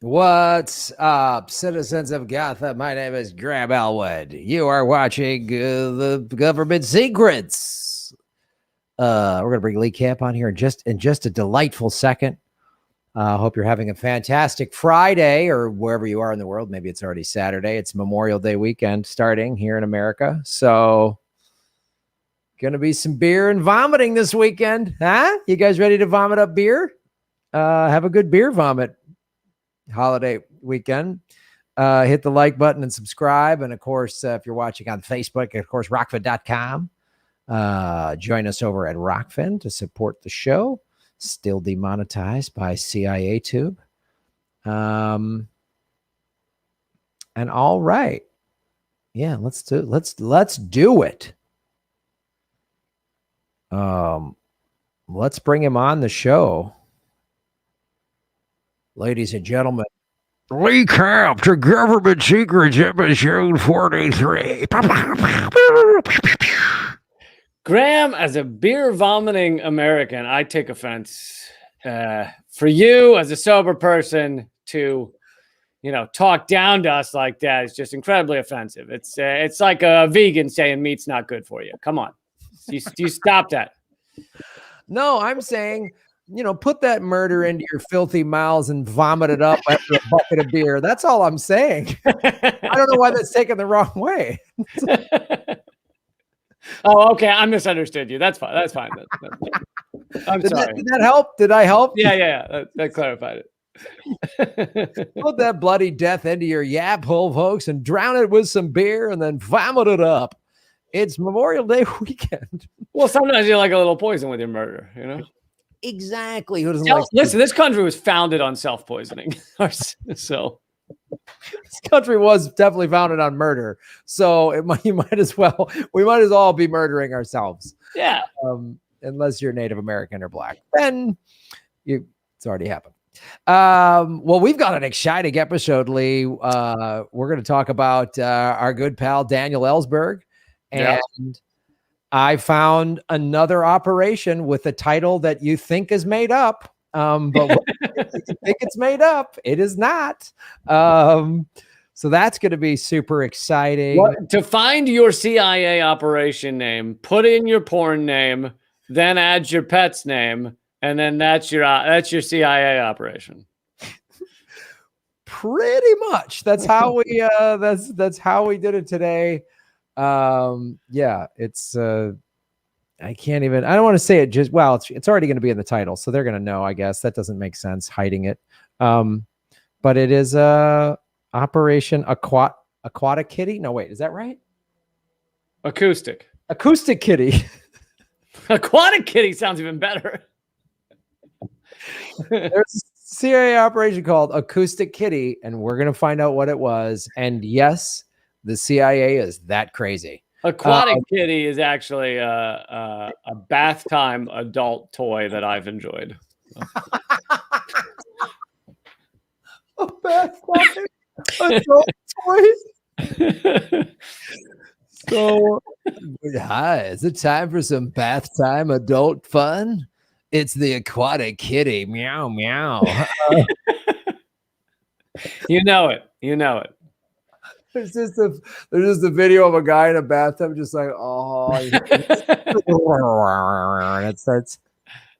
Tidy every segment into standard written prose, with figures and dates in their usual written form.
What's up, citizens of Gotham? My name is Graham Elwood. You are watching the Government Secrets. We're going to bring Lee Camp on here in just a delightful second. Hope you're having a fantastic Friday or wherever you are in the world. Maybe it's already Saturday. It's Memorial Day weekend starting here in America. So going to be some beer and vomiting this weekend. Huh? You guys ready to vomit up beer? Have a good beer vomit holiday weekend. Hit the like button and subscribe. And of course, if you're watching on Facebook, of course, rockfin.com. Join us over at Rockfin to support the show. Still demonetized by CIA Tube. And all right. Yeah, let's do it. Let's bring him on the show. Ladies and gentlemen, Lee Camp to Government Secrets, episode 43. Graham, as a beer vomiting American, I take offense. For you, as a sober person, to talk down to us like that is just incredibly offensive. It's like a vegan saying meat's not good for you. Come on, you stop that. No, I'm saying, put that murder into your filthy mouths and vomit it up after a bucket of beer. That's all I'm saying. I don't know why that's taken the wrong way. Oh, okay. I misunderstood you. That's fine. That's fine. I'm sorry. Did that help? Did I help? Yeah. That clarified it. Put that bloody death into your yap hole, folks, and drown it with some beer and then vomit it up. It's Memorial Day weekend. Well, sometimes you like a little poison with your murder, Exactly. Who doesn't Listen, this country was founded on self-poisoning. So this country was definitely founded on murder. So we might as well be murdering ourselves. Yeah. Unless you're Native American or Black, then it's already happened. Well, we've got an exciting episode, Lee. We're going to talk about our good pal Daniel Ellsberg, and I found another operation with a title that you think is made up. But you think it's made up, it is not. So that's going to be super exciting. To find your CIA operation name, put in your porn name, then add your pet's name, and then that's your CIA operation. Pretty much. That's how we that's how we did it today. Yeah, it's I don't want to say it it's already going to be in the title, so they're going to know, I guess. That doesn't make sense hiding it. But it is Operation Aquatic Kitty. No, wait, is that right? Acoustic Kitty. Aquatic Kitty sounds even better. There's a CIA operation called Acoustic Kitty, and we're going to find out what it was. And yes, the CIA is that crazy. Aquatic Kitty is actually a bath time adult toy that I've enjoyed. A bath time adult toy? So, hi, is it time for some bath time adult fun? It's the Aquatic Kitty. Meow, meow. You know it. There's just a video of a guy in a bathtub, just like, oh, and it starts,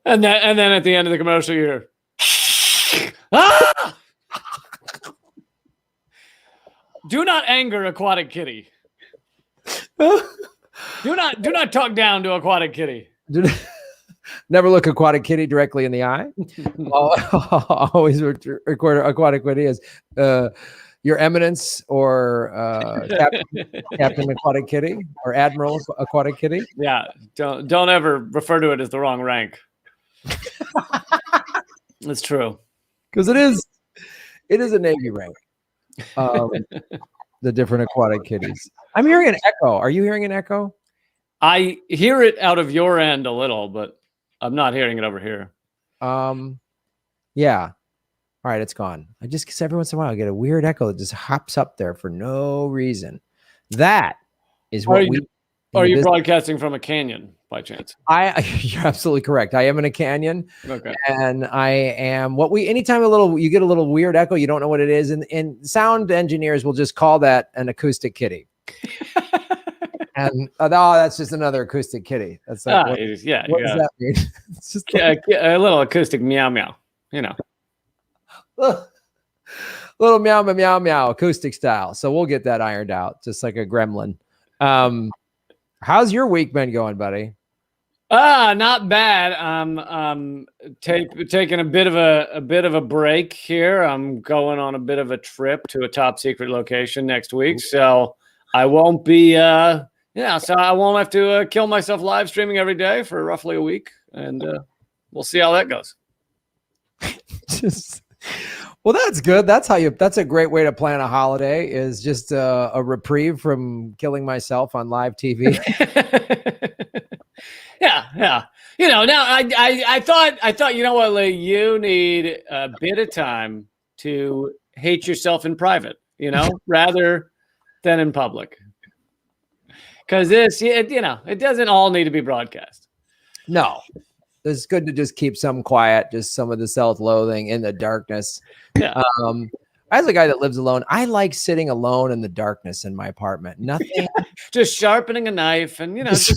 and then at the end of the commercial, you hear, ah! Do not anger Aquatic Kitty. Do not talk down to Aquatic Kitty. Never look Aquatic Kitty directly in the eye. Always record Aquatic Kitty as Your Eminence, or Captain Aquatic Kitty, or Admiral Aquatic Kitty. Yeah, don't ever refer to it as the wrong rank. It's true, because it is a Navy rank. The different Aquatic Kitties. I'm hearing an echo. Are you hearing an echo? I hear it out of your end a little, but I'm not hearing it over here. Yeah. All right, it's gone. Because every once in a while I get a weird echo that just hops up there for no reason. That is what Are you broadcasting from a canyon? by chance? You're absolutely correct. I am in a canyon. Okay. And I am anytime you get a little weird echo, you don't know what it is. And sound engineers will just call that an acoustic kitty. And that's just another acoustic kitty. That's like, what does that mean? It's just a little acoustic meow meow, little meow meow meow acoustic style. So we'll get that ironed out, just like a gremlin. How's your week been going, buddy? Not bad. Taking a bit of a break here. I'm going on a bit of a trip to a top secret location next week, so I won't be so I won't have to kill myself live streaming every day for roughly a week, and we'll see how that goes. Well, that's good. That's a great way to plan a holiday, is just a reprieve from killing myself on live TV. Yeah. Now I thought, you know what, Lee, you need a bit of time to hate yourself in private, rather than in public. Because it doesn't all need to be broadcast. No, it's good to just keep some quiet, just some of the self-loathing in the darkness. Yeah. As a guy that lives alone, I like sitting alone in the darkness in my apartment. Nothing. Just sharpening a knife and, just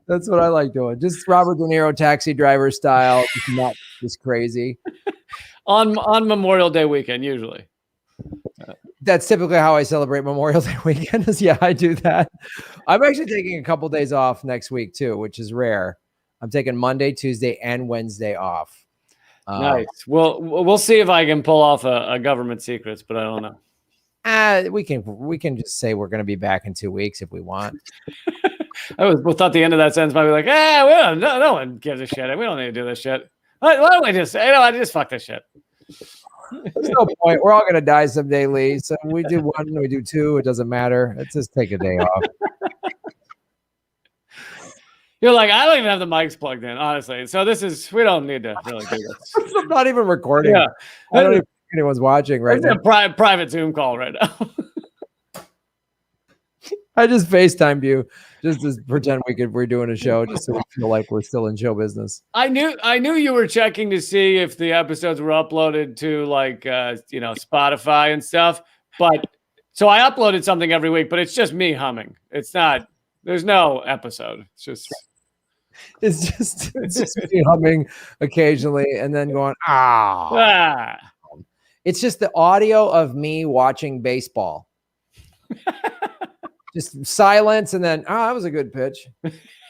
that's what I like doing. Just Robert De Niro Taxi Driver style, not just crazy. On Memorial Day weekend, usually. That's typically how I celebrate Memorial Day weekend. I do that. I'm actually taking a couple days off next week too, which is rare. I'm taking Monday, Tuesday, and Wednesday off. Nice. Well, we'll see if I can pull off a government secrets, but I don't know. We can just say we're going to be back in 2 weeks if we want. I thought the end of that sentence might be like, no one gives a shit. We don't need to do this shit. Why don't we just just fuck this shit? There's no point. We're all going to die someday, Lee. So we do one, we do two. It doesn't matter. Let's just take a day off. You're like, I don't even have the mics plugged in, honestly. So we don't need to really do this. I'm not even recording. Yeah. I don't even think anyone's watching right now. It's a private Zoom call right now. I just FaceTimed you just to pretend we're doing a show, just so we feel like we're still in show business. I knew you were checking to see if the episodes were uploaded to Spotify and stuff. But so I uploaded something every week, but it's just me humming. It's not. There's no episode. It's just me humming occasionally and then going ah. It's just the audio of me watching baseball. Just silence, and then that was a good pitch,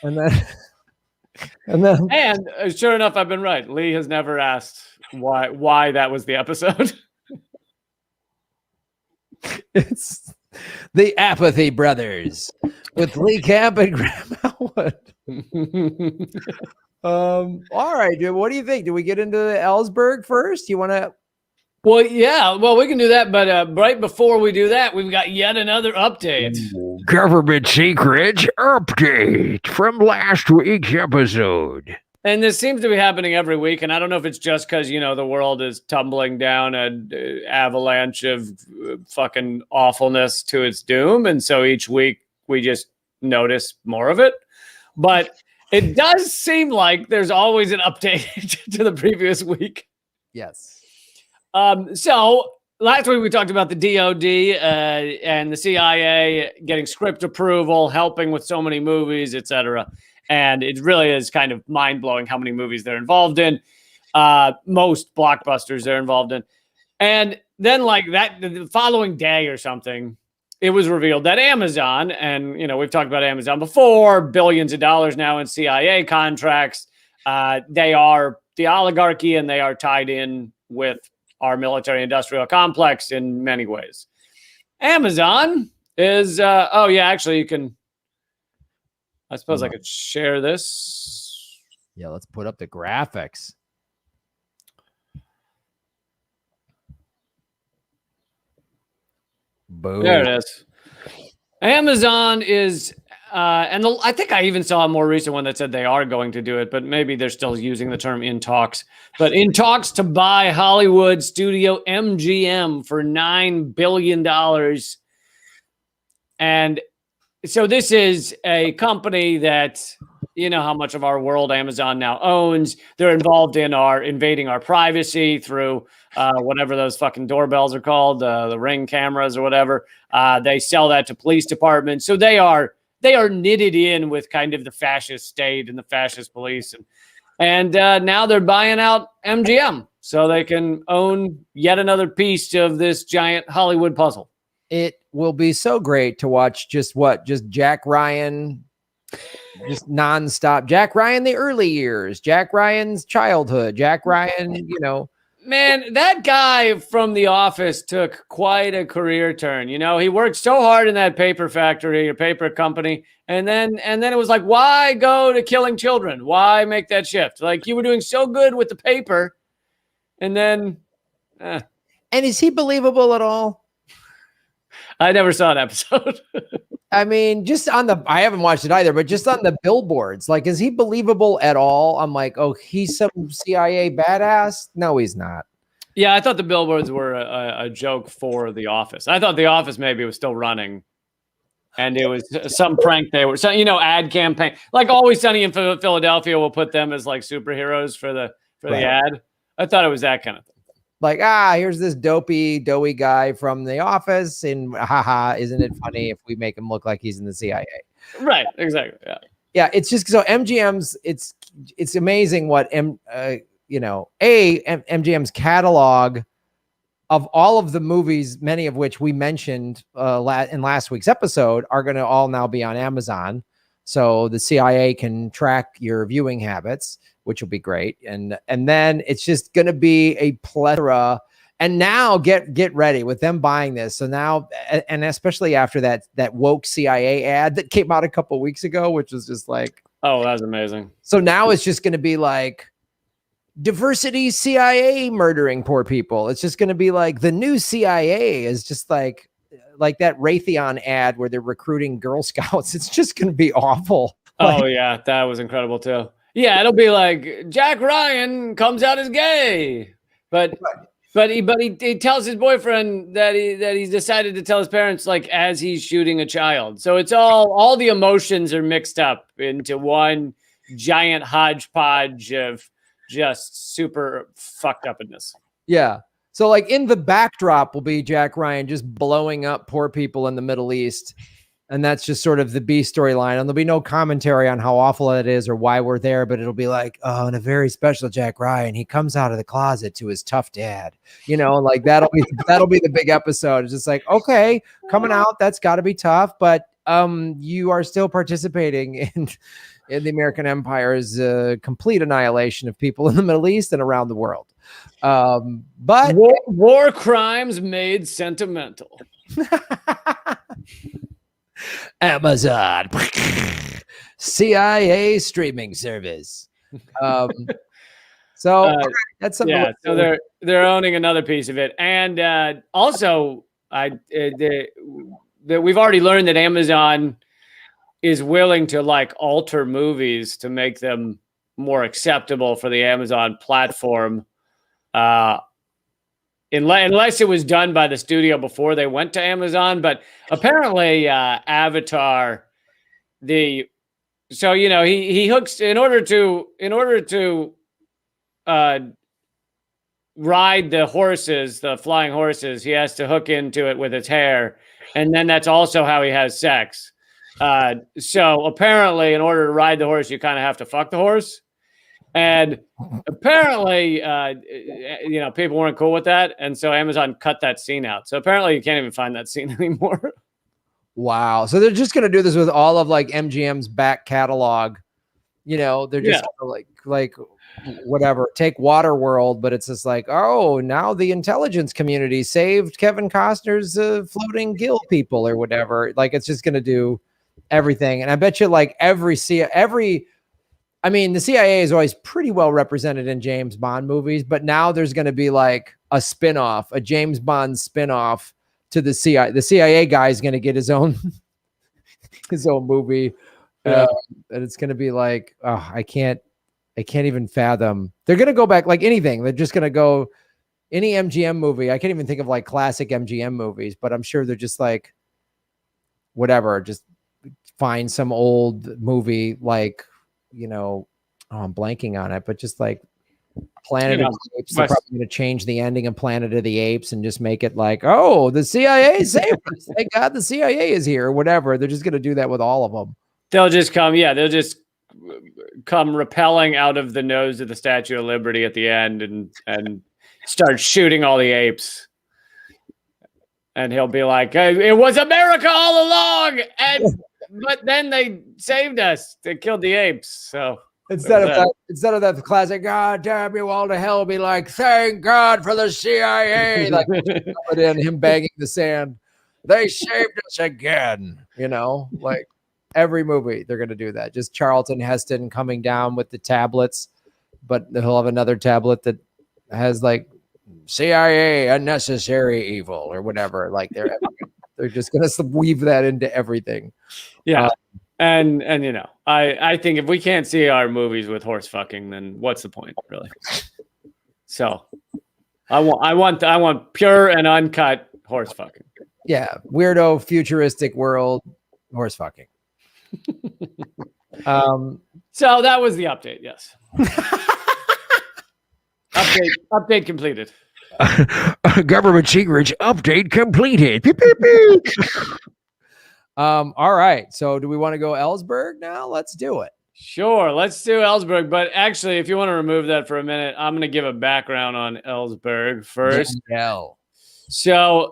and sure enough, I've been right. Lee has never asked why that was the episode. It's the Apathy Brothers with Lee Camp and Graham Elwood. All right, dude. What do you think? Do we get into the Ellsberg first? You want to? Well, yeah. Well, we can do that, but right before we do that, we've got yet another update. Government secrets update from last week's episode. And this seems to be happening every week, and I don't know if it's just because, the world is tumbling down an avalanche of fucking awfulness to its doom, and so each week we just notice more of it. But it does seem like there's always an update to the previous week. Yes. So last week we talked about the DOD and the CIA getting script approval, helping with so many movies, etc. And it really is kind of mind-blowing how many movies they're involved in. Most blockbusters they're involved in. And then the following day or something, it was revealed that Amazon, and we've talked about Amazon before, billions of dollars now in CIA contracts. They are the oligarchy, and they are tied in with our military-industrial complex in many ways. Amazon is, actually you can, I suppose I could share this. Yeah, let's put up the graphics. Boom. There it is. Amazon is, I think I even saw a more recent one that said they are going to do it, but maybe they're still using the term in talks. But in talks to buy Hollywood studio MGM for $9 billion. And so this is a company that, you know how much of our world Amazon now owns. They're involved in invading our privacy through whatever those fucking doorbells are called, the Ring cameras or whatever. They sell that to police departments. So they are knitted in with kind of the fascist state and the fascist police. And now they're buying out MGM so they can own yet another piece of this giant Hollywood puzzle. It will be so great to watch just Jack Ryan, just nonstop. Jack Ryan, the early years, Jack Ryan's childhood, Jack Ryan, you know. Man, that guy from The Office took quite a career turn. You know, he worked so hard in that paper factory or paper company. And then it was like, why go to killing children? Why make that shift? Like, you were doing so good with the paper. And then. And is he believable at all? I never saw an episode. I mean, I haven't watched it either, but just on the billboards, like, is he believable at all? I'm like, oh, he's some CIA badass. No, he's not. Yeah, I thought the billboards were a joke for The Office. I thought The Office maybe was still running. And it was some prank they were, ad campaign. Like Always Sunny in Philadelphia will put them as like superheroes for the ad. I thought it was that kind of thing. Like, here's this doughy guy from The Office, and haha, isn't it funny if we make him look like he's in the CIA? Right, exactly. Yeah. It's just so MGM's. It's amazing what MGM's catalog of all of the movies, many of which we mentioned in last week's episode, are going to all now be on Amazon. So the CIA can track your viewing habits, which will be great. And then it's just going to be a plethora. And now get ready with them buying this. So now, and especially after that woke CIA ad that came out a couple of weeks ago, which was just like, oh, that was amazing. So now it's just going to be like diversity CIA murdering poor people. It's just going to be like the new CIA is just like that Raytheon ad where they're recruiting Girl Scouts. It's just going to be awful. Oh yeah, that was incredible too. Yeah, it'll be like Jack Ryan comes out as gay, but he tells his boyfriend that he's decided to tell his parents like as he's shooting a child. So it's all the emotions are mixed up into one giant hodgepodge of just super fucked upness. Yeah. So like in the backdrop will be Jack Ryan just blowing up poor people in the Middle East. And that's just sort of the B storyline. And there'll be no commentary on how awful it is or why we're there, but it'll be like, oh, and a very special Jack Ryan. He comes out of the closet to his tough dad, like that'll be the big episode. It's just like, okay, coming out, that's gotta be tough, but you are still participating in the American Empire's complete annihilation of people in the Middle East and around the world. But war crimes made sentimental. Amazon CIA streaming service. So that's something. Yeah, so they're owning another piece of it, and also we've already learned that Amazon is willing to like alter movies to make them more acceptable for the Amazon platform. Unless it was done by the studio before they went to Amazon, but apparently Avatar, he hooks in order to ride the horses, the flying horses, he has to hook into it with its hair, and then that's also how he has sex. So apparently, in order to ride the horse, you kind of have to fuck the horse. And apparently, people weren't cool with that. And so Amazon cut that scene out. So apparently you can't even find that scene anymore. Wow. So they're just going to do this with all of like MGM's back catalog. They're just like whatever, take Waterworld, but it's just like, oh, now the intelligence community saved Kevin Costner's floating gill people or whatever. Like, it's just going to do everything. And I bet you like the CIA is always pretty well represented in James Bond movies, but now there's going to be like a spinoff, a James Bond spinoff to the CIA. The CIA guy is going to get his own movie, and it's going to be like, oh, I can't even fathom. They're going to go back like anything. They're just going to go any MGM movie. I can't even think of like classic MGM movies, but I'm sure they're just like, whatever, just find some old movie like, oh, I'm blanking on it, but just like Planet of the Apes. They're probably going to change the ending of Planet of the Apes and just make it like, oh, the CIA saved us. Thank God the CIA is here, or whatever. They're just going to do that with all of them. They'll just come rappelling out of the nose of the Statue of Liberty at the end and start shooting all the apes. And he'll be like, hey, it was America all along. But then they saved us. They killed the apes. So instead of that classic, God damn you all to hell, be like, thank God for the CIA. Like him banging the sand. They saved us again. Like every movie, they're going to do that. Just Charlton Heston coming down with the tablets, but he'll have another tablet that has like CIA unnecessary evil or whatever. Like they're just going to weave that into everything. Yeah. And I think if we can't see our movies with horse fucking, then what's the point, really? So I want pure and uncut horse fucking. Yeah, weirdo futuristic world horse fucking. So that was the update. Yes. Update completed. Government secrets update completed. All right. So do we want to go Ellsberg now? Let's do it. Sure. Let's do Ellsberg. But actually, if you want to remove that for a minute, I'm going to give a background on Ellsberg first. So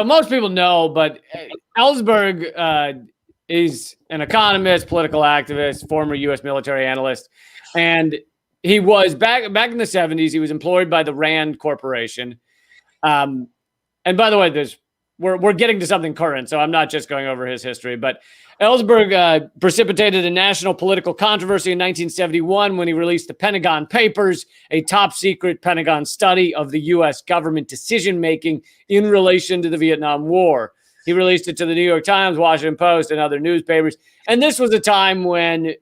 most people know, but Ellsberg is an economist, political activist, former U.S. military analyst, and he was back in the 70s. He was employed by the Rand Corporation. And by the way, we're getting to something current, so I'm not just going over his history. But Ellsberg precipitated a national political controversy in 1971 when he released the Pentagon Papers, a top-secret Pentagon study of the U.S. government decision-making in relation to the Vietnam War. He released it to the New York Times, Washington Post, and other newspapers. And this was a time when,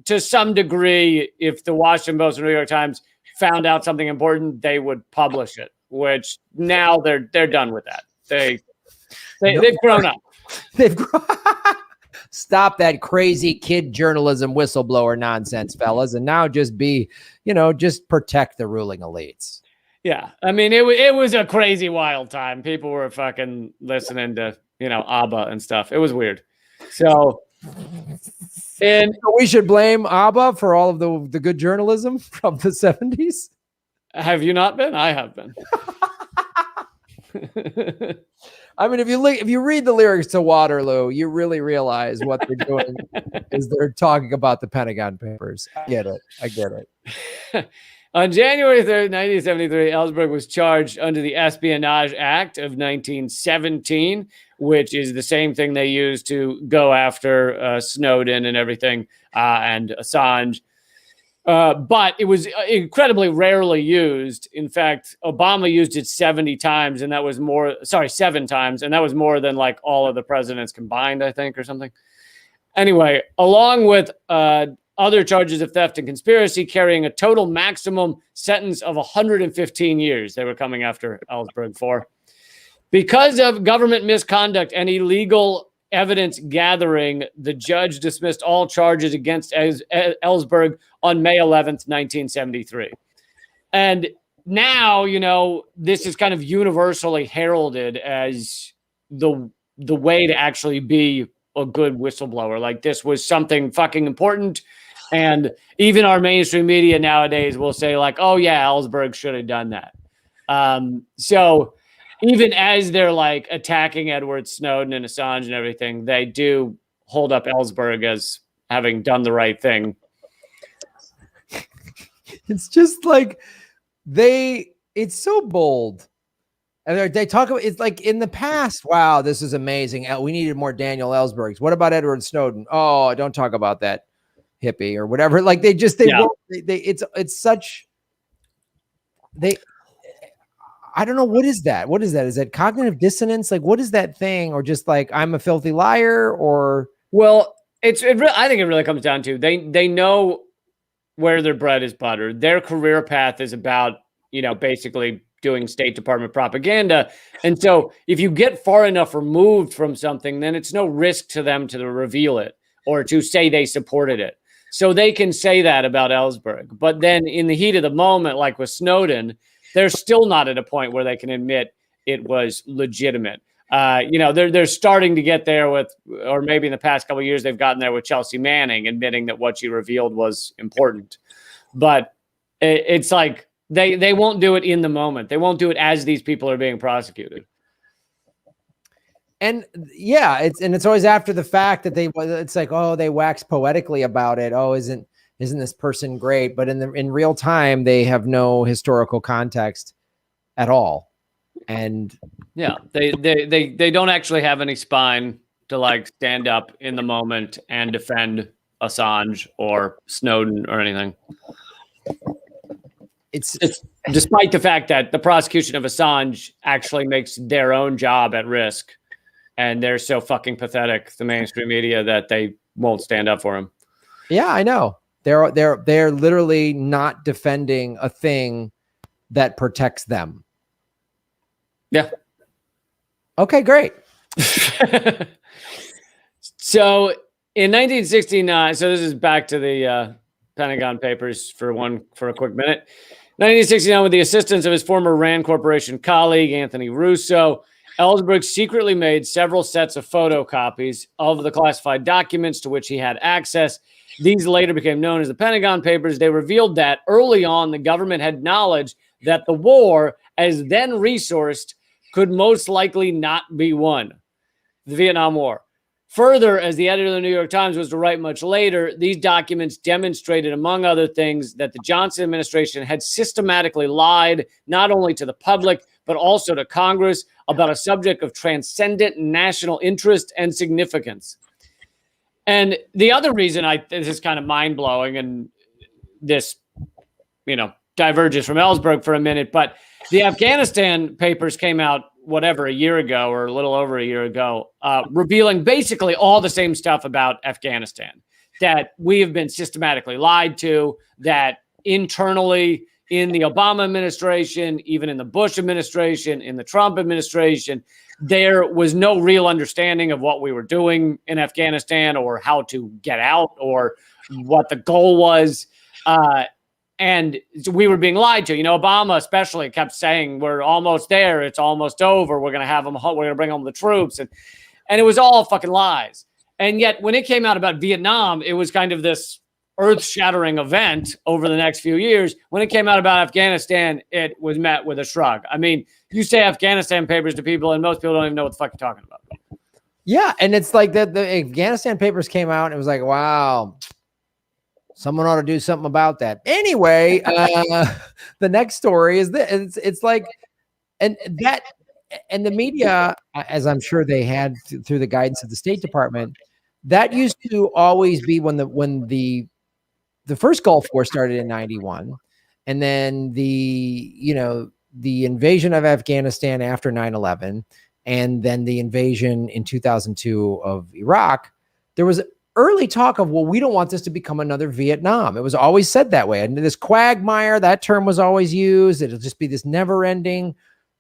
to some degree, if the Washington Post and New York Times found out something important, they would publish it, which now they're done with that. They've grown up. Stop that crazy kid journalism whistleblower nonsense, fellas, and now just just protect the ruling elites. Yeah, I mean, it was a crazy wild time. People were fucking listening to ABBA and stuff. It was weird. So we should blame ABBA for all of the good journalism from the 70s. Have you not been? I have been. I mean, if you read the lyrics to Waterloo, you really realize what they're doing is they're talking about the Pentagon Papers. I get it. On January 3rd, 1973, Ellsberg was charged under the Espionage Act of 1917, which is the same thing they used to go after Snowden and everything, and Assange. But it was incredibly rarely used. In fact, Obama used it 7 times, and that was more than like all of the presidents combined, I think, or something. Anyway, along with other charges of theft and conspiracy, carrying a total maximum sentence of 115 years they were coming after Ellsberg for. Because of government misconduct and illegal evidence gathering, the judge dismissed all charges against Ellsberg on May 11th, 1973. And now, this is kind of universally heralded as the way to actually be a good whistleblower. Like, this was something fucking important. And even our mainstream media nowadays will say like, oh yeah, Ellsberg should have done that. So even as they're like attacking Edward Snowden and Assange and everything, they do hold up Ellsberg as having done the right thing. It's just like it's so bold. And they talk about, it's like in the past, wow, this is amazing. We needed more Daniel Ellsbergs. What about Edward Snowden? Oh, don't talk about that hippie or whatever. Like I don't know. What is that? Is that cognitive dissonance? Like, what is that thing? Or just like, I'm a filthy liar? Or, well, I think it really comes down to, they know where their bread is buttered. Their career path is about, basically doing State Department propaganda. And so if you get far enough removed from something, then it's no risk to them to reveal it or to say they supported it. So they can say that about Ellsberg. But then in the heat of the moment, like with Snowden, they're still not at a point where they can admit it was legitimate. They're starting to get there with, or maybe in the past couple of years, they've gotten there with Chelsea Manning, admitting that what she revealed was important. But it's like they won't do it in the moment. They won't do it as these people are being prosecuted. And yeah, it's always after the fact that it's like, oh, they wax poetically about it. Oh, isn't this person great? But in real time, they have no historical context at all. And yeah, they don't actually have any spine to like stand up in the moment and defend Assange or Snowden or anything. It's despite the fact that the prosecution of Assange actually makes their own job at risk, and they're so fucking pathetic, the mainstream media, that they won't stand up for him. Yeah, I know. They're literally not defending a thing that protects them. Yeah. Okay, great. So in 1969, so this is back to the Pentagon Papers for a quick minute. 1969, with the assistance of his former RAND Corporation colleague, Anthony Russo, Ellsberg secretly made several sets of photocopies of the classified documents to which he had access. These later became known as the Pentagon Papers. They revealed that early on, the government had knowledge that the war, as then resourced, could most likely not be won, the Vietnam War. Further, as the editor of the New York Times was to write much later, these documents demonstrated, among other things, that the Johnson administration had systematically lied not only to the public, but also to Congress about a subject of transcendent national interest and significance. And the other reason this is kind of mind-blowing, and this, diverges from Ellsberg for a minute, but the Afghanistan papers came out, a year ago or a little over a year ago, revealing basically all the same stuff about Afghanistan, that we have been systematically lied to, that internally in the Obama administration, even in the Bush administration, in the Trump administration, there was no real understanding of what we were doing in Afghanistan or how to get out or what the goal was. And we were being lied to. Obama especially kept saying, we're almost there. It's almost over. We're going to have them. We're going to bring home the troops. And it was all fucking lies. And yet when it came out about Vietnam, it was kind of this earth-shattering event over the next few years. When it came out about Afghanistan, it was met with a shrug. I mean, you say Afghanistan papers to people, and most people don't even know what the fuck you're talking about. Yeah, and it's like the Afghanistan papers came out, and it was like, wow, someone ought to do something about that. Anyway, the next story is this. It's like, and the media, as I'm sure they had through the guidance of the State Department, that used to always be when the first Gulf War started in 91, and then the invasion of Afghanistan after 9/11, and then the invasion in 2002 of Iraq. There was early talk of, well, we don't want this to become another Vietnam. It was always said that way. And this quagmire, that term was always used. It'll just be this never ending.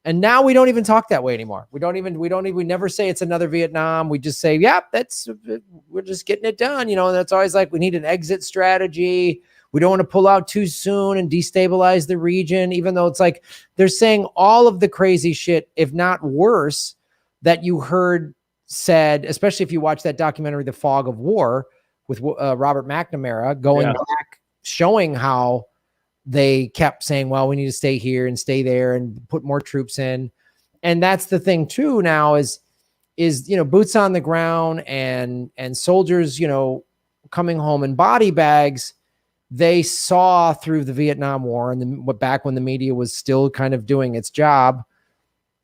And now we don't even talk that way anymore. We never say it's another Vietnam. We just say, yeah, we're just getting it done. And that's always like, we need an exit strategy. We don't want to pull out too soon and destabilize the region, even though it's like, they're saying all of the crazy shit, if not worse, that you heard said, especially if you watch that documentary, The Fog of War, with Robert McNamara, going back, showing how they kept saying, well, we need to stay here and stay there and put more troops in. And that's the thing too now is boots on the ground and soldiers, coming home in body bags. They saw through the Vietnam War and back when the media was still kind of doing its job,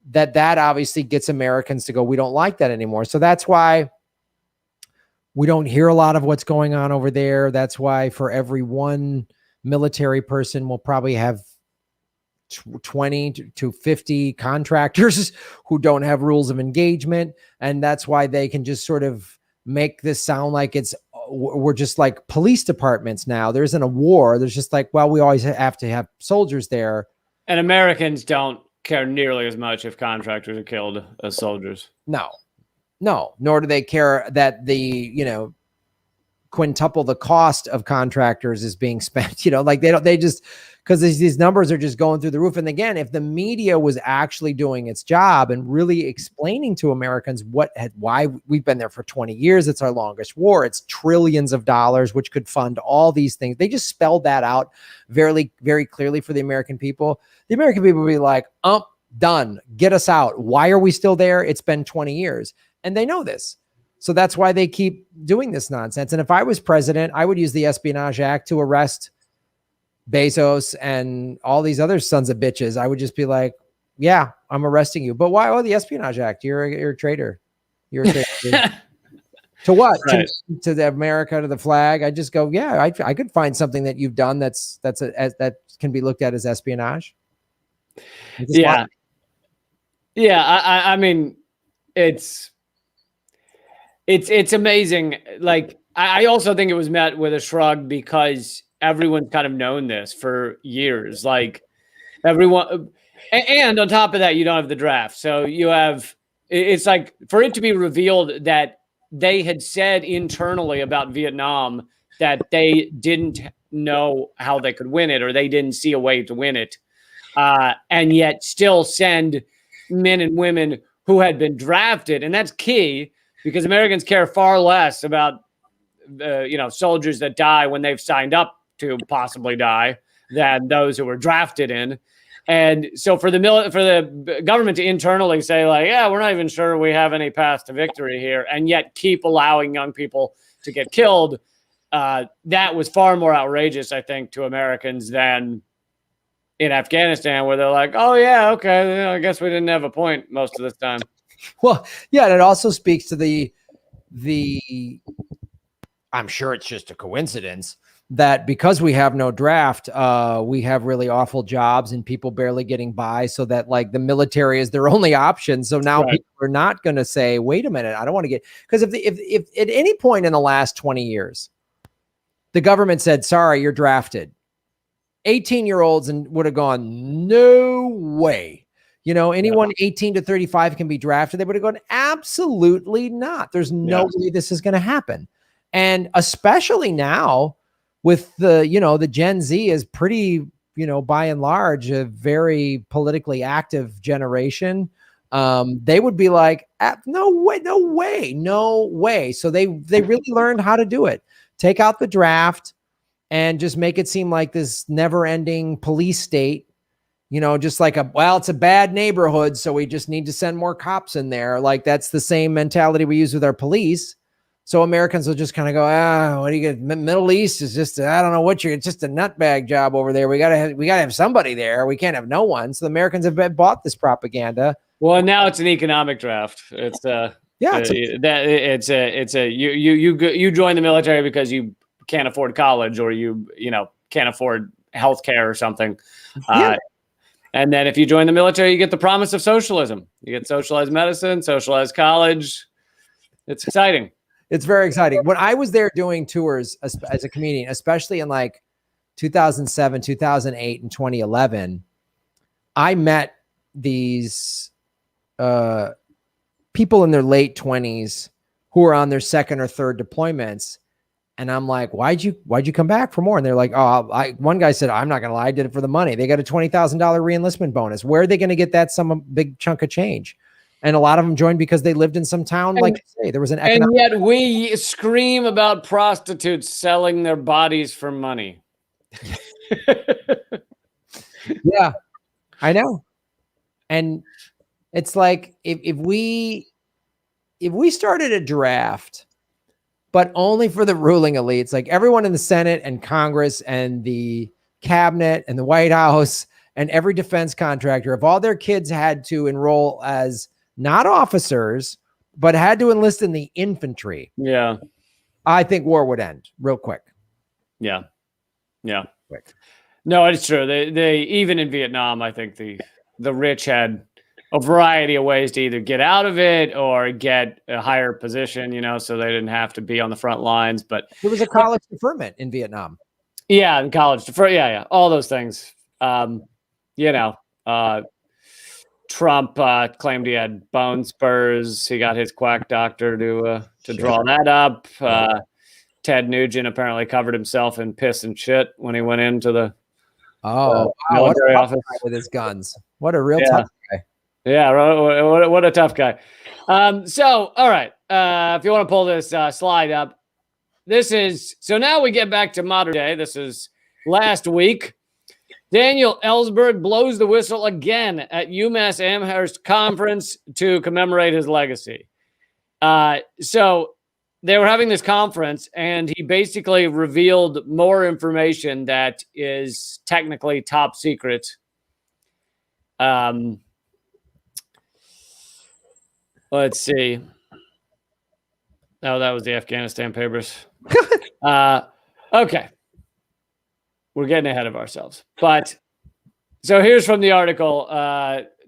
that obviously gets Americans to go, we don't like that anymore. So that's why we don't hear a lot of what's going on over there. That's why for every one military person, we'll probably have 20 to 50 contractors who don't have rules of engagement. And that's why they can just sort of make this sound like we're just like police departments now. There isn't a war. There's just like, well, we always have to have soldiers there. And Americans don't care nearly as much if contractors are killed as soldiers. No, nor do they care that the, quintuple the cost of contractors is being spent, like they just, because these numbers are just going through the roof. And again, if the media was actually doing its job and really explaining to Americans why we've been there for 20 years, it's our longest war, it's trillions of dollars, which could fund all these things. They just spelled that out very, very clearly for the American people. The American people would be like, done, get us out. Why are we still there? It's been 20 years. And they know this. So that's why they keep doing this nonsense. And if I was president, I would use the Espionage Act to arrest Bezos and all these other sons of bitches. I would just be like, yeah, I'm arresting you. But why? Oh, the Espionage Act. You're a traitor. You're a traitor. To what? Right. To the America, to the flag. I just go, yeah, I could find something that you've done that can be looked at as espionage. Yeah. Yeah. I mean, it's amazing. Like, I also think it was met with a shrug because everyone's kind of known this for years. Like, everyone, and on top of that, you don't have the draft. So you have, it's like for it to be revealed that they had said internally about Vietnam that they didn't know how they could win it, or they didn't see a way to win it. And yet still send men and women who had been drafted. And that's key, because Americans care far less about soldiers that die when they've signed up to possibly die than those who were drafted in. And so for the government to internally say, like, yeah, we're not even sure we have any path to victory here, and yet keep allowing young people to get killed, that was far more outrageous, I think, to Americans than in Afghanistan, where they're like, oh yeah, okay, I guess we didn't have a point most of this time. Well, yeah, and it also speaks to the I'm sure it's just a coincidence that because we have no draft, we have really awful jobs and people barely getting by, so that like the military is their only option. So now people are not going to say, wait a minute, I don't want to get, because if at any point in the last 20 years, the government said, sorry, you're drafted, 18-year-olds and would have gone, no way. Anyone 18 to 35 can be drafted. They would have gone, absolutely not. There's no way this is going to happen. And especially now with the Gen Z is pretty, by and large, a very politically active generation. They would be like, no way. So they really learned how to do it. Take out the draft and just make it seem like this never ending police state. Just like it's a bad neighborhood, so we just need to send more cops in there. Like, that's the same mentality we use with our police. So Americans will just kind of go, what do you get? Middle East is just, I don't know it's just a nutbag job over there. We gotta have somebody there. We can't have no one. So the Americans have bought this propaganda. Well, now it's an economic draft. It's you join the military because you can't afford college, or you can't afford healthcare or something. And then if you join the military, you get the promise of socialism. You get socialized medicine, socialized college. It's exciting. It's very exciting. When I was there doing tours as a comedian, especially in like 2007, 2008, and 2011, I met these people in their late 20s who were on their second or third deployments. And I'm like, why'd you come back for more? And they're like, one guy said, I'm not going to lie, I did it for the money. They got a $20,000 re-enlistment bonus. Where are they going to get that big chunk of change? And a lot of them joined because they lived in some town, like you say, there was an economic. And yet we scream about prostitutes selling their bodies for money. Yeah, I know. And it's like, if we started a draft, but only for the ruling elites, like everyone in the Senate and Congress and the cabinet and the White House and every defense contractor, if all their kids had to enroll as not officers, but had to enlist in the infantry, I think war would end real quick. Yeah. Quick. No, it's true. They even in Vietnam, I think the rich had a variety of ways to either get out of it or get a higher position, so they didn't have to be on the front lines. But there was a college deferment in Vietnam. Yeah, in college deferment. Yeah, all those things. Trump claimed he had bone spurs. He got his quack doctor to draw that up. Ted Nugent apparently covered himself in piss and shit when he went into the military office with his guns. What a real Yeah. tough guy. Yeah, what a tough guy. So, all right, if you want to pull this slide up, so now we get back to modern day. This is last week. Daniel Ellsberg blows the whistle again at UMass Amherst conference to commemorate his legacy. So they were having this conference, and he basically revealed more information that is technically top secret. Let's see. Oh, that was the Afghanistan papers. Okay. We're getting ahead of ourselves. But so here's from the article.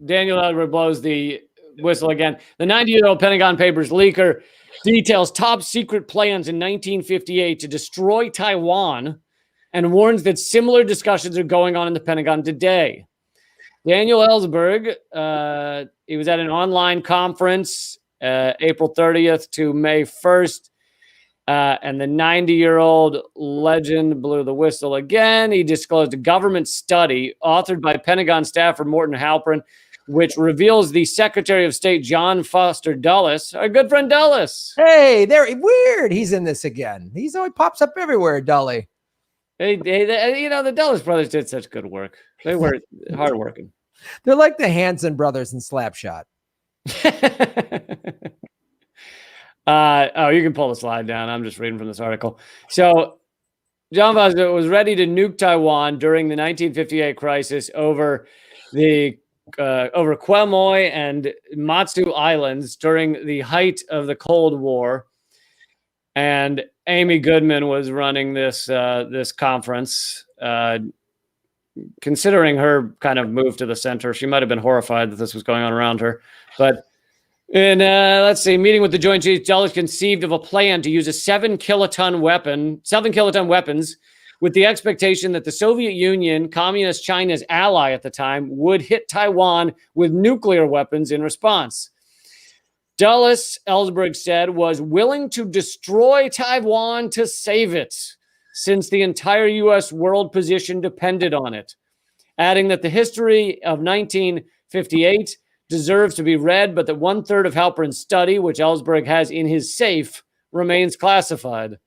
Daniel Ellsberg blows the whistle again. The 90-year-old Pentagon Papers leaker details top secret plans in 1958 to destroy Taiwan and warns that similar discussions are going on in the Pentagon today. Daniel Ellsberg, he was at an online conference April 30th to May 1st. And the 90-year-old legend blew the whistle again. He disclosed a government study authored by Pentagon staffer Morton Halperin, which reveals the Secretary of State John Foster Dulles, our good friend Dulles. Hey, there, weird. He's in this again. He's always pops up everywhere, Dully. Hey, the Dulles brothers did such good work. They were hardworking. They're like the Hanson brothers in Slapshot. You can pull the slide down. I'm just reading from this article. So John Foster was ready to nuke Taiwan during the 1958 crisis over Quemoy and Matsu Islands during the height of the Cold War. And Amy Goodman was running this conference. Considering her kind of move to the center, she might have been horrified that this was going on around her. But in, let's see, meeting with the Joint Chiefs, Dulles conceived of a plan to use a 7 kiloton weapons with the expectation that the Soviet Union, Communist China's ally at the time, would hit Taiwan with nuclear weapons in response. Dulles, Ellsberg said, was willing to destroy Taiwan to save it, since the entire U.S. world position depended on it, adding that the history of 1958 deserves to be read, but that 1/3 of Halperin's study, which Ellsberg has in his safe, remains classified.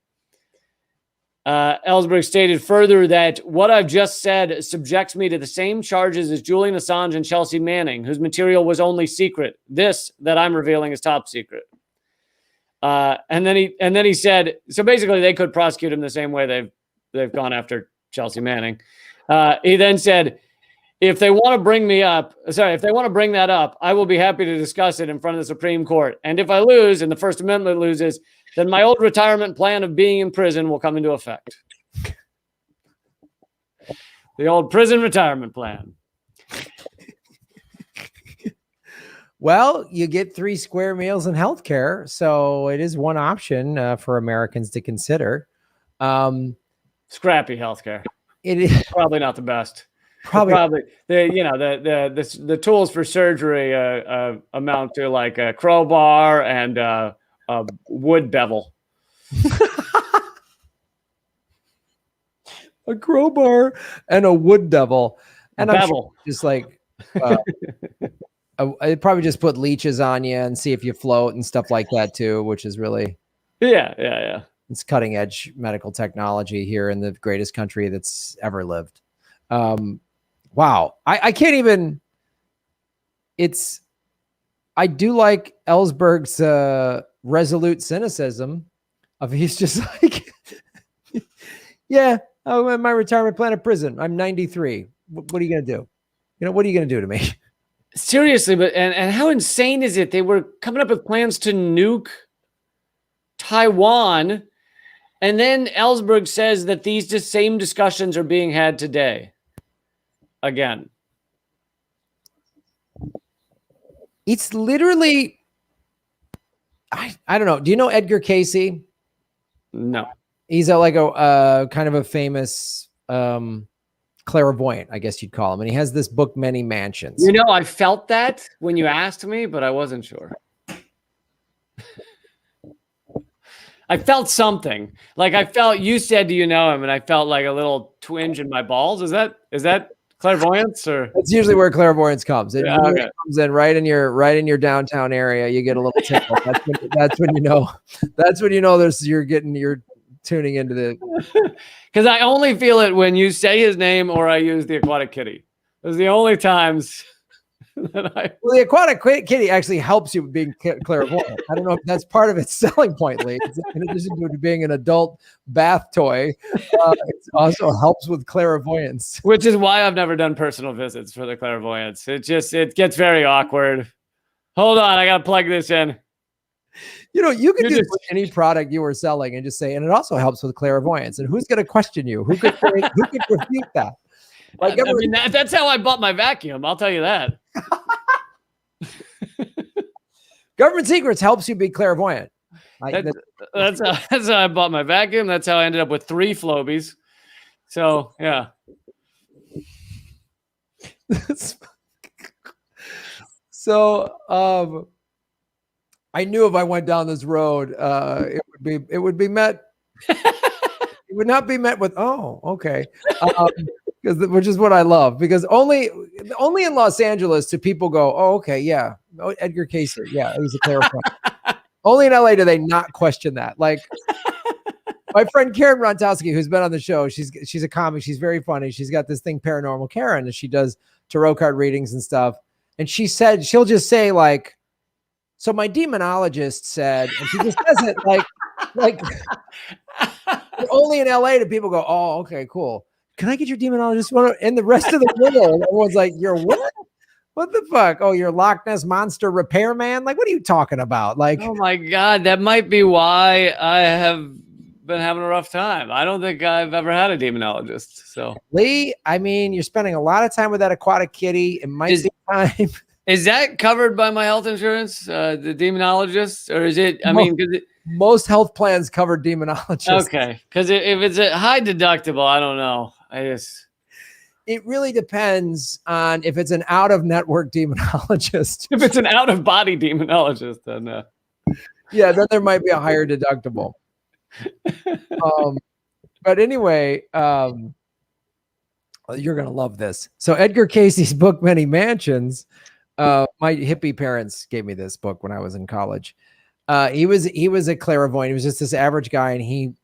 Ellsberg stated further that what I've just said subjects me to the same charges as Julian Assange and Chelsea Manning, whose material was only secret. This that I'm revealing is top secret. And then he said, so basically they could prosecute him the same way they've gone after Chelsea Manning. He then said, if they want to bring that up, I will be happy to discuss it in front of the Supreme Court. And if I lose and the First Amendment loses, then my old retirement plan of being in prison will come into effect. The old prison retirement plan. Well, you get 3 square meals and healthcare, so it is one option for Americans to consider. Scrappy healthcare. It is probably not the best. Probably the tools for surgery amount to like a crowbar and a wood bevel. A crowbar and a wood bevel, and I'm sure just like I'd probably just put leeches on you and see if you float and stuff like that too, which is really it's cutting edge medical technology here in the greatest country that's ever lived. Wow. I can't even, I do like Ellsberg's resolute cynicism of he's just like, yeah, my retirement plan of prison. I'm 93. What are you going to do? What are you going to do to me? Seriously, but and how insane is it? They were coming up with plans to nuke Taiwan, and then Ellsberg says that these same discussions are being had today. Again, it's literally, I don't know. Do you know Edgar Casey? No. He's like a kind of a famous clairvoyant, I guess you'd call him. And he has this book, Many Mansions. You know, I felt that when you asked me, but I wasn't sure. I felt something. Like I felt, you said, do you know him? And I felt like a little twinge in my balls. Is that clairvoyance or? That's usually where clairvoyance comes. It Yeah, okay. comes in right in your downtown area. You get a little tickle. That's when you know. That's when you know you're tuning into the. Because I only feel it when you say his name or I use the aquatic kitty. Those are the only times that Well, the aquatic kitty actually helps you with being clairvoyant. I don't know if that's part of its selling point, Lee. In addition to being an adult bath toy, it also helps with clairvoyance. Which is why I've never done personal visits for the clairvoyance. It gets very awkward. Hold on, I gotta plug this in. You know, you could do any product you were selling and just say, and it also helps with clairvoyance. And who's going to question you? Who could refute that? Like, I mean, that's how I bought my vacuum. I'll tell you that. Government Secrets helps you be clairvoyant. That's how I bought my vacuum. That's how I ended up with 3 Flobies. So yeah. So I knew if I went down this road, it would be met. It would not be met with, oh, okay. Which is what I love, because only in Los Angeles do people go, oh, okay, yeah, oh, Edgar Cayce, yeah, he's a clairvoyant. Only in LA do they not question that. Like my friend Karen Rontowski, who's been on the show, she's a comic, she's very funny. She's got this thing, Paranormal Karen, and she does tarot card readings and stuff. And she said she'll just say like, so my demonologist said, and she just says it like only in LA do people go, oh, okay, cool. Can I get your demonologist? In the rest of the world, everyone's like, you're what? What the fuck? Oh, you're Loch Ness Monster repairman? Like, what are you talking about? Like, oh my God, that might be why I have been having a rough time. I don't think I've ever had a demonologist. So Lee, I mean, you're spending a lot of time with that aquatic kitty. It might be time. Is that covered by my health insurance, the demonologist, or is it? Most health plans cover demonologists. Okay, because if it's a high deductible, I don't know. It really depends on if it's an out-of-network demonologist. If it's an out-of-body demonologist, then yeah, then there might be a higher deductible. But anyway, you're gonna love this. So Edgar Cayce's book, Many Mansions. My hippie parents gave me this book when I was in college. He was a clairvoyant. He was just this average guy, and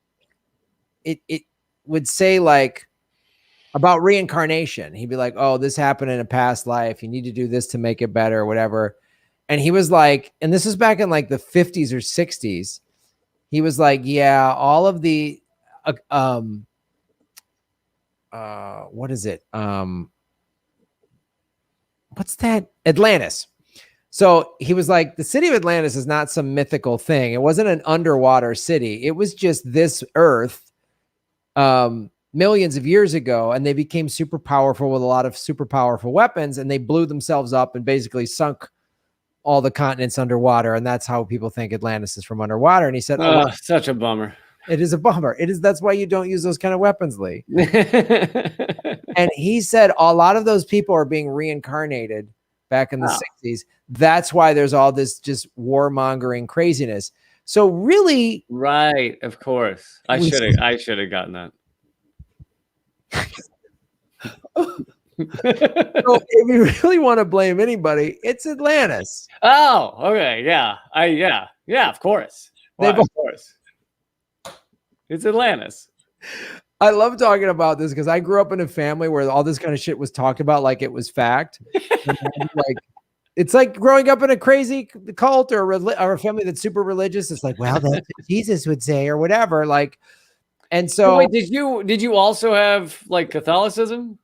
it would say like about reincarnation. He'd be like, oh, this happened in a past life. You need to do this to make it better or whatever. And he was like, and this was back in like the 50s or 60s. He was like, yeah, all of the, what is it? What's that? Atlantis. So he was like, the city of Atlantis is not some mythical thing. It wasn't an underwater city. It was just this earth millions of years ago, and they became super powerful with a lot of super powerful weapons, and they blew themselves up and basically sunk all the continents underwater. And that's how people think Atlantis is from underwater. And he said, oh, such a bummer. It is a bummer. That's why you don't use those kind of weapons, Lee. And he said a lot of those people are being reincarnated back in the 60s. That's why there's all this just warmongering craziness. So really, right, of course. I should have gotten that. So if you really want to blame anybody, it's Atlantis. Oh, okay, yeah, of course. Well, of course, it's Atlantis. I love talking about this because I grew up in a family where all this kind of shit was talked about like it was fact. Like, it's like growing up in a crazy cult or a family that's super religious. It's like, well, that's what Jesus would say or whatever. Like, and so wait, did you also have like Catholicism?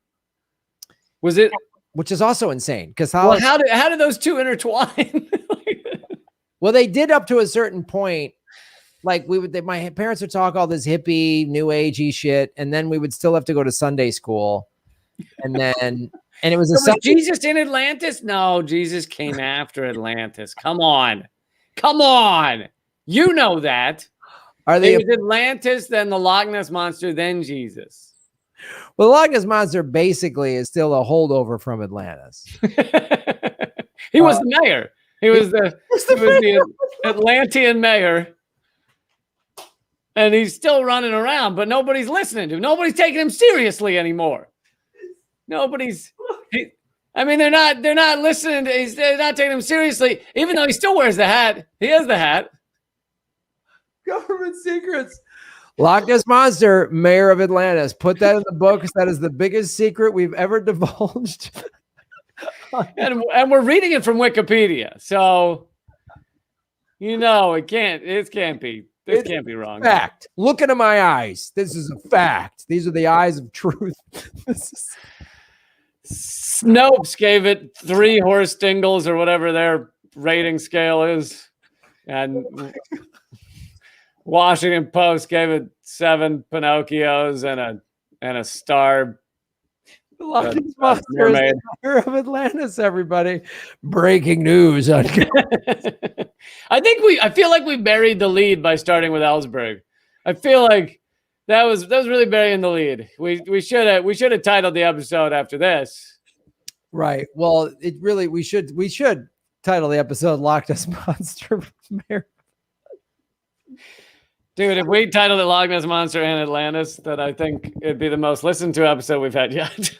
Was it? Which is also insane because how did those two intertwine? Well, they did up to a certain point. Like my parents would talk all this hippie, new agey shit, and then we would still have to go to Sunday school, and it was was Jesus in Atlantis? No, Jesus came after Atlantis. Come on, you know that. It was Atlantis, then the Loch Ness Monster, then Jesus. Well, the Loch Ness Monster basically is still a holdover from Atlantis. He was the mayor. He was the Atlantean mayor. And he's still running around, but nobody's listening to him. Nobody's taking him seriously anymore. They're not listening to, they're not taking him seriously, even though he still wears the hat. He has the hat. Government secrets. Loch Ness Monster, mayor of Atlantis. Put that in the books. That is the biggest secret we've ever divulged. and we're reading it from Wikipedia. So, it can't be. This can't be wrong. Fact. Look into my eyes. This is a fact. These are the eyes of truth. Snopes gave it 3 horse dingles or whatever their rating scale is. And Washington Post gave it 7 Pinocchios and a star. The Loch Ness Monster is the mayor of Atlantis, everybody. Breaking news. I feel like we buried the lead by starting with Ellsberg. I feel like that was really burying the lead. We should have titled the episode after this. Right. Well, we should title the episode Loch Ness Monster Mayor. Dude, if we titled it Loch Ness Monster and Atlantis, then I think it'd be the most listened to episode we've had yet.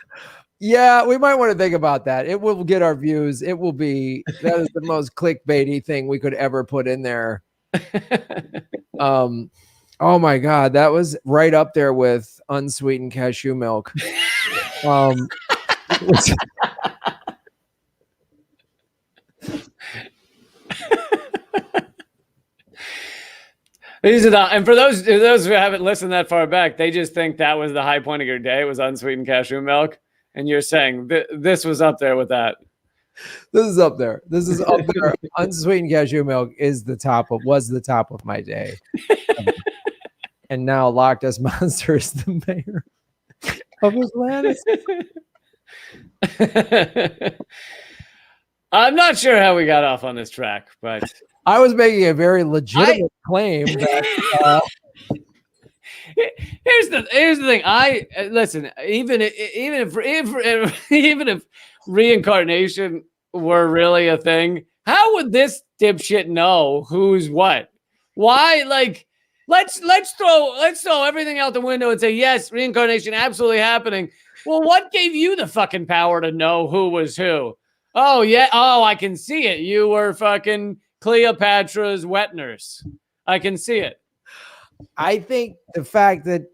Yeah, we might want to think about that. It will get our views. That is the most clickbaity thing we could ever put in there. Oh my God, that was right up there with unsweetened cashew milk. And for those who haven't listened that far back, they just think that was the high point of your day, was unsweetened cashew milk. And you're saying this was up there with that. This is up there. Unsweetened cashew milk was the top of my day. And now Loch Ness Monster is the mayor of Atlantis. I'm not sure how we got off on this track, but I was making a very legitimate claim that here's the thing. Listen, even if reincarnation were really a thing, how would this dipshit know who's what? Why? Like, let's throw everything out the window and say yes, reincarnation absolutely happening. Well, what gave you the fucking power to know who was who? Oh yeah. Oh, I can see it. You were fucking Cleopatra's wet nurse. I can see it. I think the fact that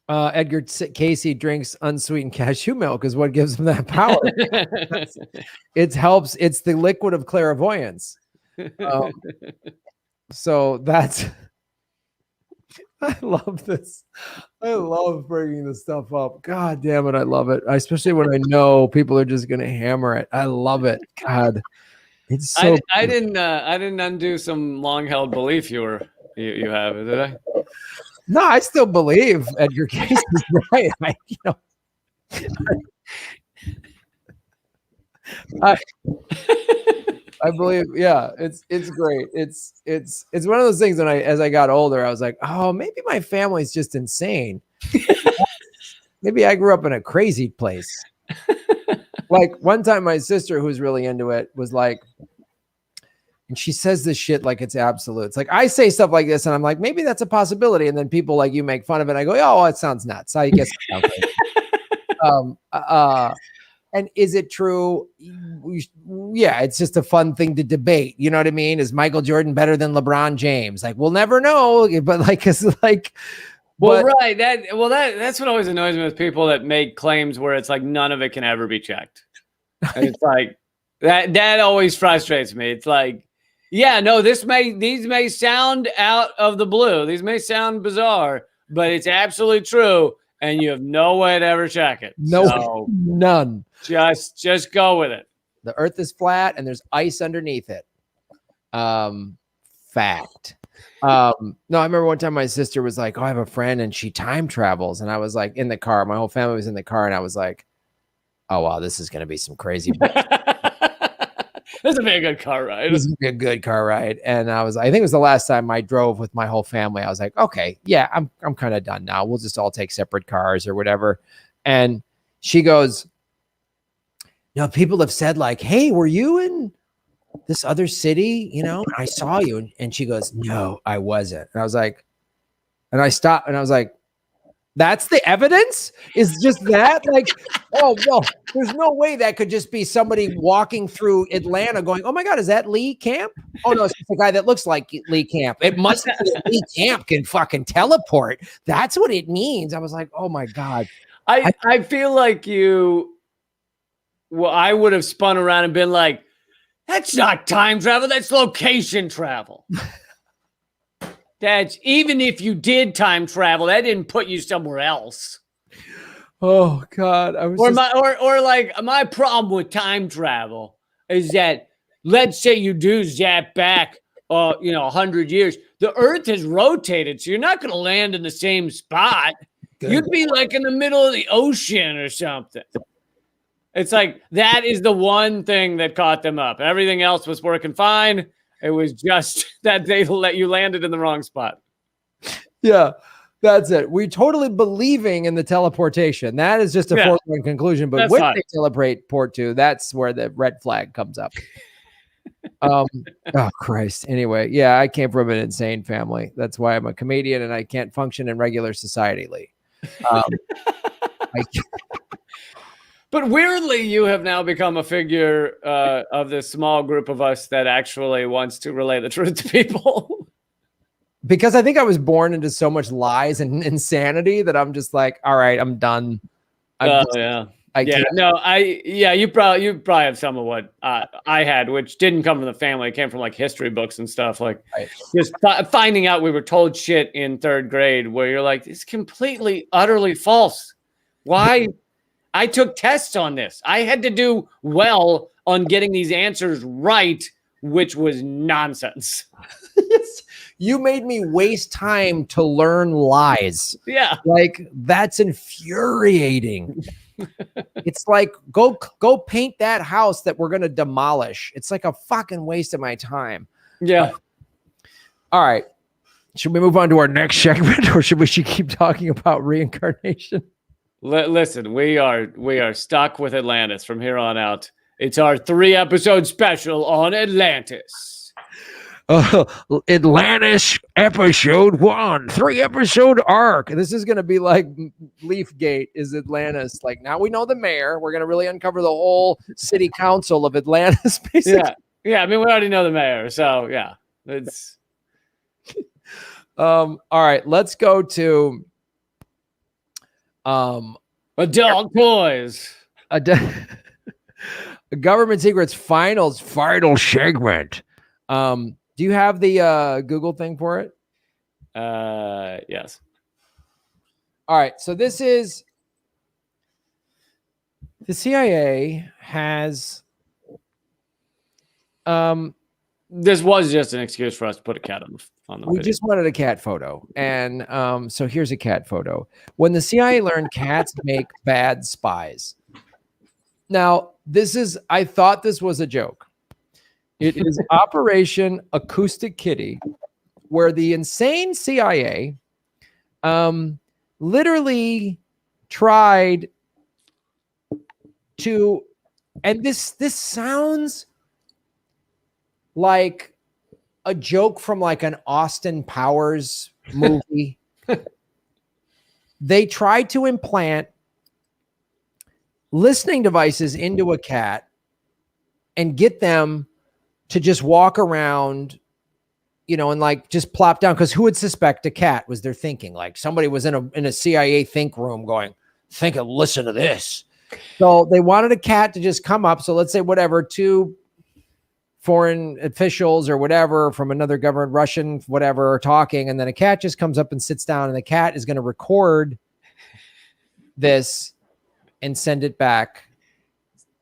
Edgar Casey drinks unsweetened cashew milk is what gives him that power. It helps. It's the liquid of clairvoyance. So that's. I love this. I love bringing this stuff up. God damn it, I love it. Especially when I know people are just going to hammer it. I love it. God, it's so. I didn't undo some long-held belief you have, did I? No, I still believe Edgar Case is right. I believe, yeah, it's great. It's one of those things. When as I got older, I was like, oh, maybe my family's just insane. Maybe I grew up in a crazy place. Like one time, my sister, who's really into it, was like, and she says this shit like it's absolute. It's like I say stuff like this, and I'm like, maybe that's a possibility. And then people like you make fun of it. And I go, oh, well, it sounds nuts. I guess it sounds like and is it true? Yeah, it's just a fun thing to debate. You know what I mean? Is Michael Jordan better than LeBron James? Like, we'll never know. But like, it's like, well, right. That's what always annoys me with people that make claims where it's like none of it can ever be checked. And it's like that always frustrates me. It's like, yeah, no, these may sound out of the blue. These may sound bizarre, but it's absolutely true. And you have no way to ever check it. No, so none. Just go with it. The earth is flat and there's ice underneath it. Fact. No, I remember one time my sister was like, oh, I have a friend and she time travels. And I was like in the car. My whole family was in the car. And I was like, oh, wow, this is going to be some crazy. This would be a good car ride. This would be a good car ride. And I think it was the last time I drove with my whole family. I was like, okay, yeah, I'm kind of done now. We'll just all take separate cars or whatever. And she goes, now people have said like, hey, were you in this other city? You know, I saw you. And she goes, no, I wasn't. And I was like, and I stopped and I was like, that's the evidence? Is just that? Like, oh, well, there's no way that could just be somebody walking through Atlanta going, oh my God, is that Lee Camp? Oh no, it's the guy that looks like Lee Camp. It must be that Lee Camp can fucking teleport. That's what it means. I was like, oh my God. I feel like I would have spun around and been like, that's not time travel, that's location travel. That's even if you did time travel, that didn't put you somewhere else. Oh God. My problem with time travel is that let's say you do zap back 100 years. The earth has rotated, so you're not gonna land in the same spot. Good. You'd be like in the middle of the ocean or something. It's like that is the one thing that caught them up. Everything else was working fine. It was just that they let you landed in the wrong spot. Yeah, that's it. We're totally believing in the teleportation. That is just a foregone conclusion. But when they teleport to, that's where the red flag comes up. Oh Christ. Anyway, yeah, I came from an insane family. That's why I'm a comedian and I can't function in regular society, Lee. But weirdly, you have now become a figure of this small group of us that actually wants to relay the truth to people. Because I think I was born into so much lies and insanity that I'm just like, all right, I'm done. You probably have some of what I had, which didn't come from the family. It came from like history books and stuff. Like just finding out we were told shit in third grade where you're like, it's completely, utterly false. Why? I took tests on this. I had to do well on getting these answers right, which was nonsense. You made me waste time to learn lies. Yeah. Like, that's infuriating. It's like, go paint that house that we're going to demolish. It's like a fucking waste of my time. Yeah. All right. Should we move on to our next segment or should we keep talking about reincarnation? Listen, we are stuck with Atlantis from here on out. It's our 3-episode special on Atlantis. Atlantis episode 1, 3-episode arc. This is going to be like Leafgate is Atlantis. Like now we know the mayor. We're going to really uncover the whole city council of Atlantis. Basically. Yeah. I mean, we already know the mayor. So yeah, it's. All right, let's go to. Adult toys. Government secrets final segment. Do you have the Google thing for it? Yes. All right. So this is the CIA has. This was just an excuse for us to put a cat on the We video. just wanted a cat photo. And so here's a cat photo. When the CIA learned cats make bad spies. Now, I thought this was a joke. It is Operation Acoustic Kitty, where the insane CIA literally tried to, and this sounds like a joke from like an Austin Powers movie. They tried to implant listening devices into a cat and get them to just walk around, and like just plop down. Because who would suspect a cat was their thinking? Like somebody was in a CIA think room going, think and listen to this. So they wanted a cat to just come up. So let's say whatever, 2 foreign officials or whatever from another government, Russian, whatever, are talking. And then a cat just comes up and sits down and the cat is going to record this and send it back.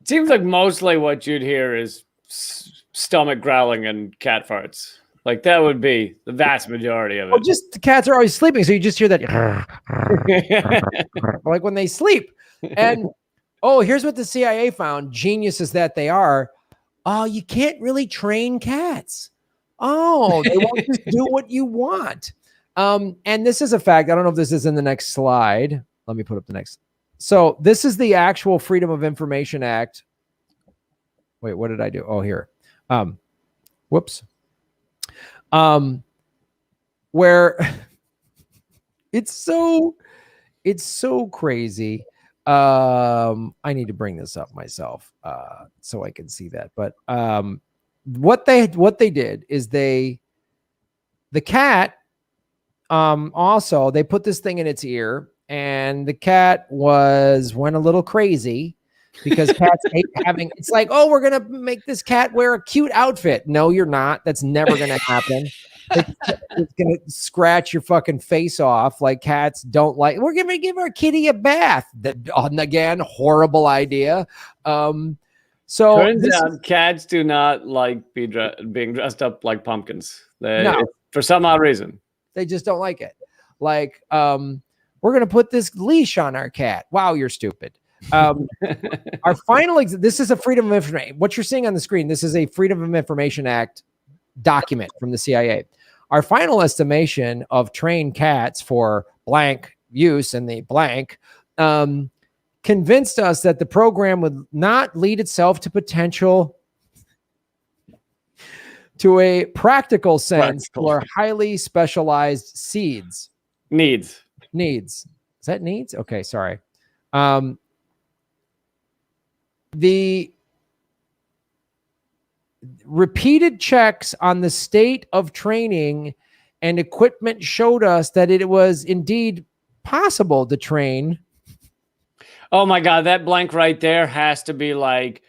It seems like mostly what you'd hear is stomach growling and cat farts. Like that would be the vast majority of it. Well, just the cats are always sleeping. So you just hear that like when they sleep. And here's what the CIA found, geniuses that they are. Oh, you can't really train cats. Oh, they won't just do what you want. And this is a fact. I don't know if this is in the next slide. Let me put up the next. So this is the actual Freedom of Information Act. Wait, what did I do? Oh, here. Whoops. Where it's so crazy. I need to bring this up myself so I can see that. But what they did is the cat also they put this thing in its ear, and the cat went a little crazy because cats hate having. It's like, oh, we're gonna make this cat wear a cute outfit. No, you're not. That's never gonna happen. It's gonna scratch your fucking face off. Like cats don't like. We're gonna give our kitty a bath. That again, horrible idea. So turns out cats do not like being dressed up like pumpkins. For some odd reason, they just don't like it. Like, we're gonna put this leash on our cat. Wow, you're stupid. Our final. This is a Freedom of Information. What you're seeing on the screen. This is a Freedom of Information Act document from the CIA. Our final estimation of trained cats for blank use in the blank convinced us that the program would not lead itself to a practical sense or highly specialized needs. Is that needs? Okay, sorry. The repeated checks on the state of training and equipment showed us that it was indeed possible to train. Oh my God, that blank right there has to be like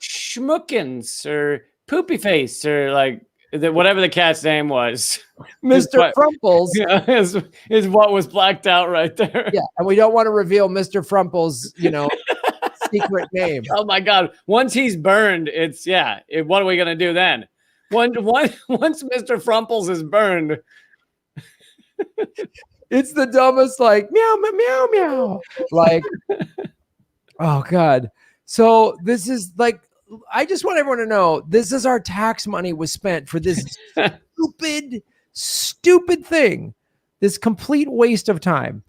Schmookins or Poopy Face or like whatever the cat's name was. Mr. Frumples is what was blacked out right there. Yeah, and we don't want to reveal Mr. Frumples, secret name. Oh my God! Once he's burned, what are we gonna do then? Once Mr. Frumples is burned, it's the dumbest. Like meow meow meow meow. Like, oh God. So this is like, I just want everyone to know this is our tax money was spent for this stupid thing. This complete waste of time.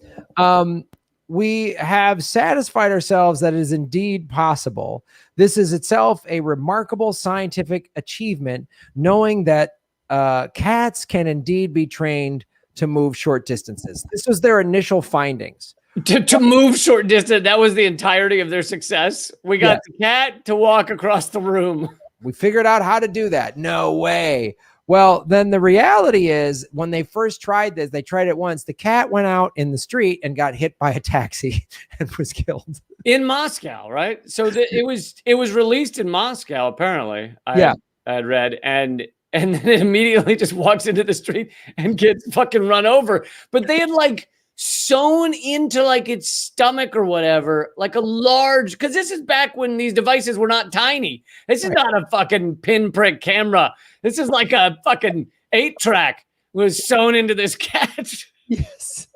We have satisfied ourselves that it is indeed possible. This is itself a remarkable scientific achievement, knowing that cats can indeed be trained to move short distances. This was their initial findings. To move short distance, that was the entirety of their success. We got the cat to walk across the room. We figured out how to do that. No way. Well, then the reality is when they first tried this, they tried it once. The cat went out in the street and got hit by a taxi and was killed. In Moscow, right? So it was released in Moscow, apparently. I had read. And then it immediately just walks into the street and gets fucking run over. But they had like sewn into like its stomach or whatever, like a large, because this is back when these devices were not tiny. This is not a fucking pinprick camera. This is like a fucking 8-track was sewn into this cat. Yes.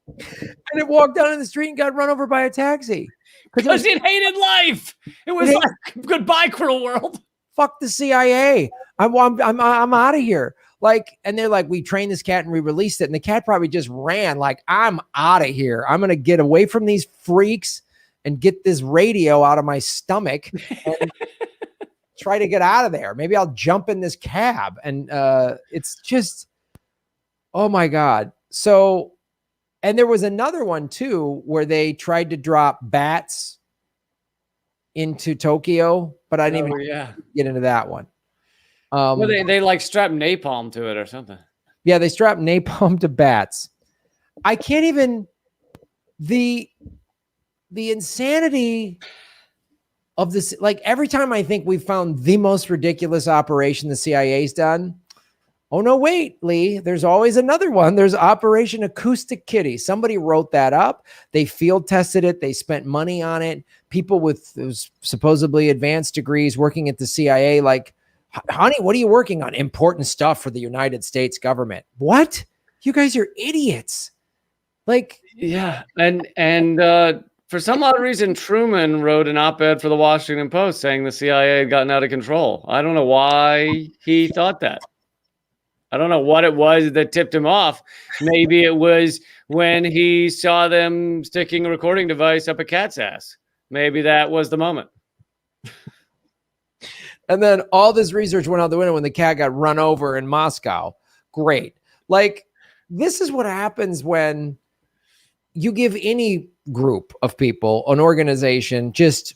And it walked down in the street and got run over by a taxi. Because it hated life. It was like, goodbye, cruel world. Fuck the CIA. I'm out of here. Like, and they're like, we trained this cat and we released it. And the cat probably just ran like, I'm out of here. I'm going to get away from these freaks and get this radio out of my stomach and try to get out of there. Maybe I'll jump in this cab. And it's just, oh my God. So, and there was another one too, where they tried to drop bats into Tokyo, but I didn't even get into that one. Well, they like strapped napalm to it or something. Yeah, they strapped napalm to bats. I can't even the insanity of this. Like every time I think we've found the most ridiculous operation the CIA's done. Oh no, wait, Lee, there's always another one. There's Operation Acoustic Kitty. Somebody wrote that up. They field tested it. They spent money on it. People with supposedly advanced degrees working at the CIA, like, honey, what are you working on? Important stuff for the United States government. What? You guys are idiots. Like, yeah. And For some odd reason, Truman wrote an op-ed for the Washington Post saying the CIA had gotten out of control. I don't know why he thought that. I don't know what it was that tipped him off. Maybe it was when he saw them sticking a recording device up a cat's ass. Maybe that was the moment. And then all this research went out the window when the cat got run over in Moscow. Great. Like, this is what happens when you give any group of people, an organization, just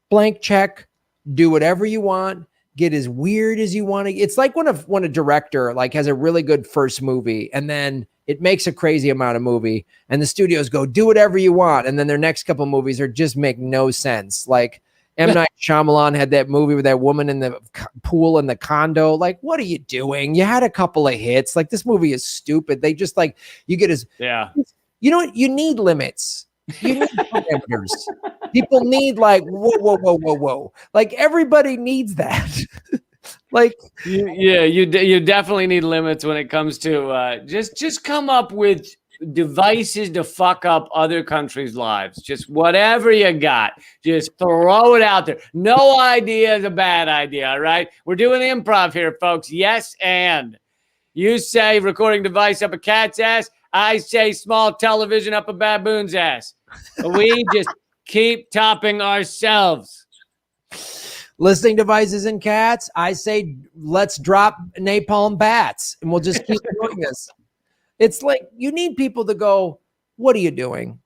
blank check, do whatever you want, get as weird as you want to. It's like when a director like has a really good first movie and then it makes a crazy amount of movie and the studios go, do whatever you want. And then their next couple movies are just make no sense. Like M. Night Shyamalan had that movie with that woman in the pool in the condo. Like, what are you doing? You had a couple of hits. Like, this movie is stupid. They just like, you get as, you know what? You need limits. You need parameters. People need like, whoa. Like, everybody needs that. Like, you definitely need limits when it comes to just come up with devices to fuck up other countries' lives. Just whatever you got, just throw it out there. No idea is a bad idea. All right, we're doing improv here, folks. Yes, and you say recording device up a cat's ass. I say small television up a baboon's ass. We just keep topping ourselves. Listening devices and cats. I say let's drop napalm bats, and we'll just keep doing this. It's like you need people to go, what are you doing?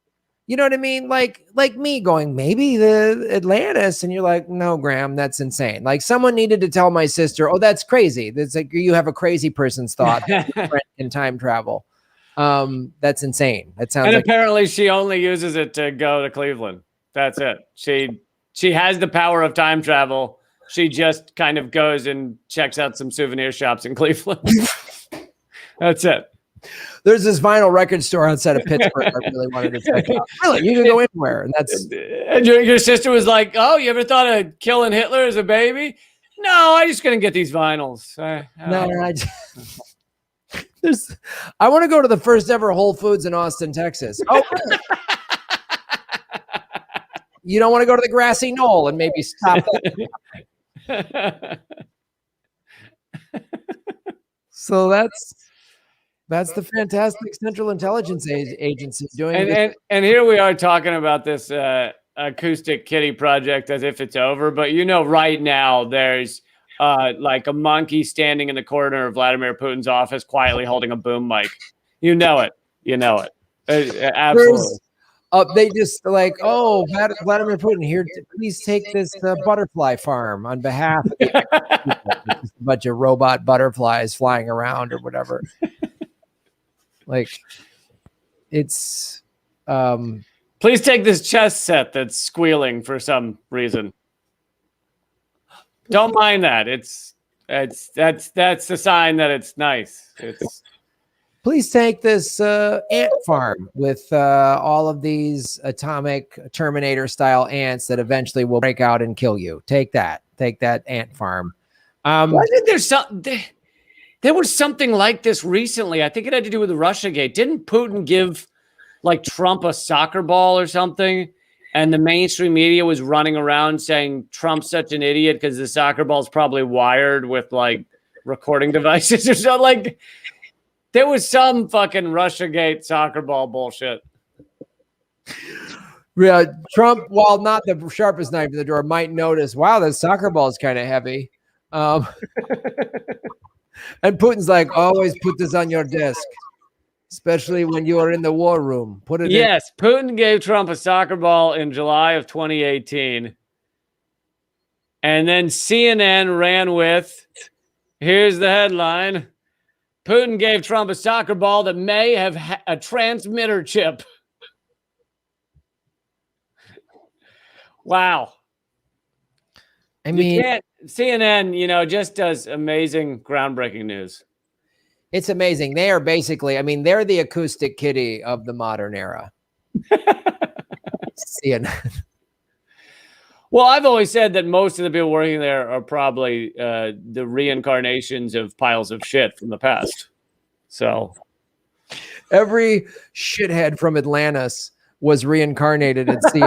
You know what I mean? Like me going, maybe the Atlantis. And you're like, no, Graham, that's insane. Like someone needed to tell my sister, oh, that's crazy. That's like, you have a crazy person's thought in time travel. That's insane. That sounds and like apparently she only uses it to go to Cleveland. That's it. She has the power of time travel. She just kind of goes and checks out some souvenir shops in Cleveland. That's it. There's this vinyl record store outside of Pittsburgh I really wanted to check out. Really, you can go anywhere. And that's and your sister was like, oh, you ever thought of killing Hitler as a baby? No, I just gonna get these vinyls. I want to go to the first ever Whole Foods in Austin, Texas. Oh, really? You don't want to go to the grassy knoll and maybe stop that. So that's the fantastic Central Intelligence Agency doing and here we are talking about this Acoustic Kitty project as if it's over, but you know, right now there's like a monkey standing in the corner of Vladimir Putin's office quietly holding a boom mic. You know it. Absolutely. They just like, oh, Vladimir Putin here. Please take this butterfly farm on behalf of a bunch of robot butterflies flying around or whatever. Like, it's. Please take this chess set that's squealing for some reason. Don't mind that. That's the sign that it's nice. Please take this ant farm with all of these atomic Terminator style ants that eventually will break out and kill you. Take that ant farm. There was something like this recently. I think it had to do with the Russiagate. Didn't Putin give like Trump a soccer ball or something? And the mainstream media was running around saying Trump's such an idiot because the soccer ball's probably wired with like recording devices or something. Like, there was some fucking Russiagate soccer ball bullshit. Yeah, Trump, while not the sharpest knife in the drawer, might notice, wow, that soccer ball is kind of heavy. And Putin's like, always put this on your desk, especially when you are in the war room. Put it. Yes, Putin gave Trump a soccer ball in July of 2018. And then CNN ran with, here's the headline. Putin gave Trump a soccer ball that may have a transmitter chip. Wow. I mean, CNN, just does amazing, groundbreaking news. It's amazing. They are basically, they're the Acoustic Kitty of the modern era. CNN. Well, I've always said that most of the people working there are probably the reincarnations of piles of shit from the past. So every shithead from Atlantis was reincarnated at sea.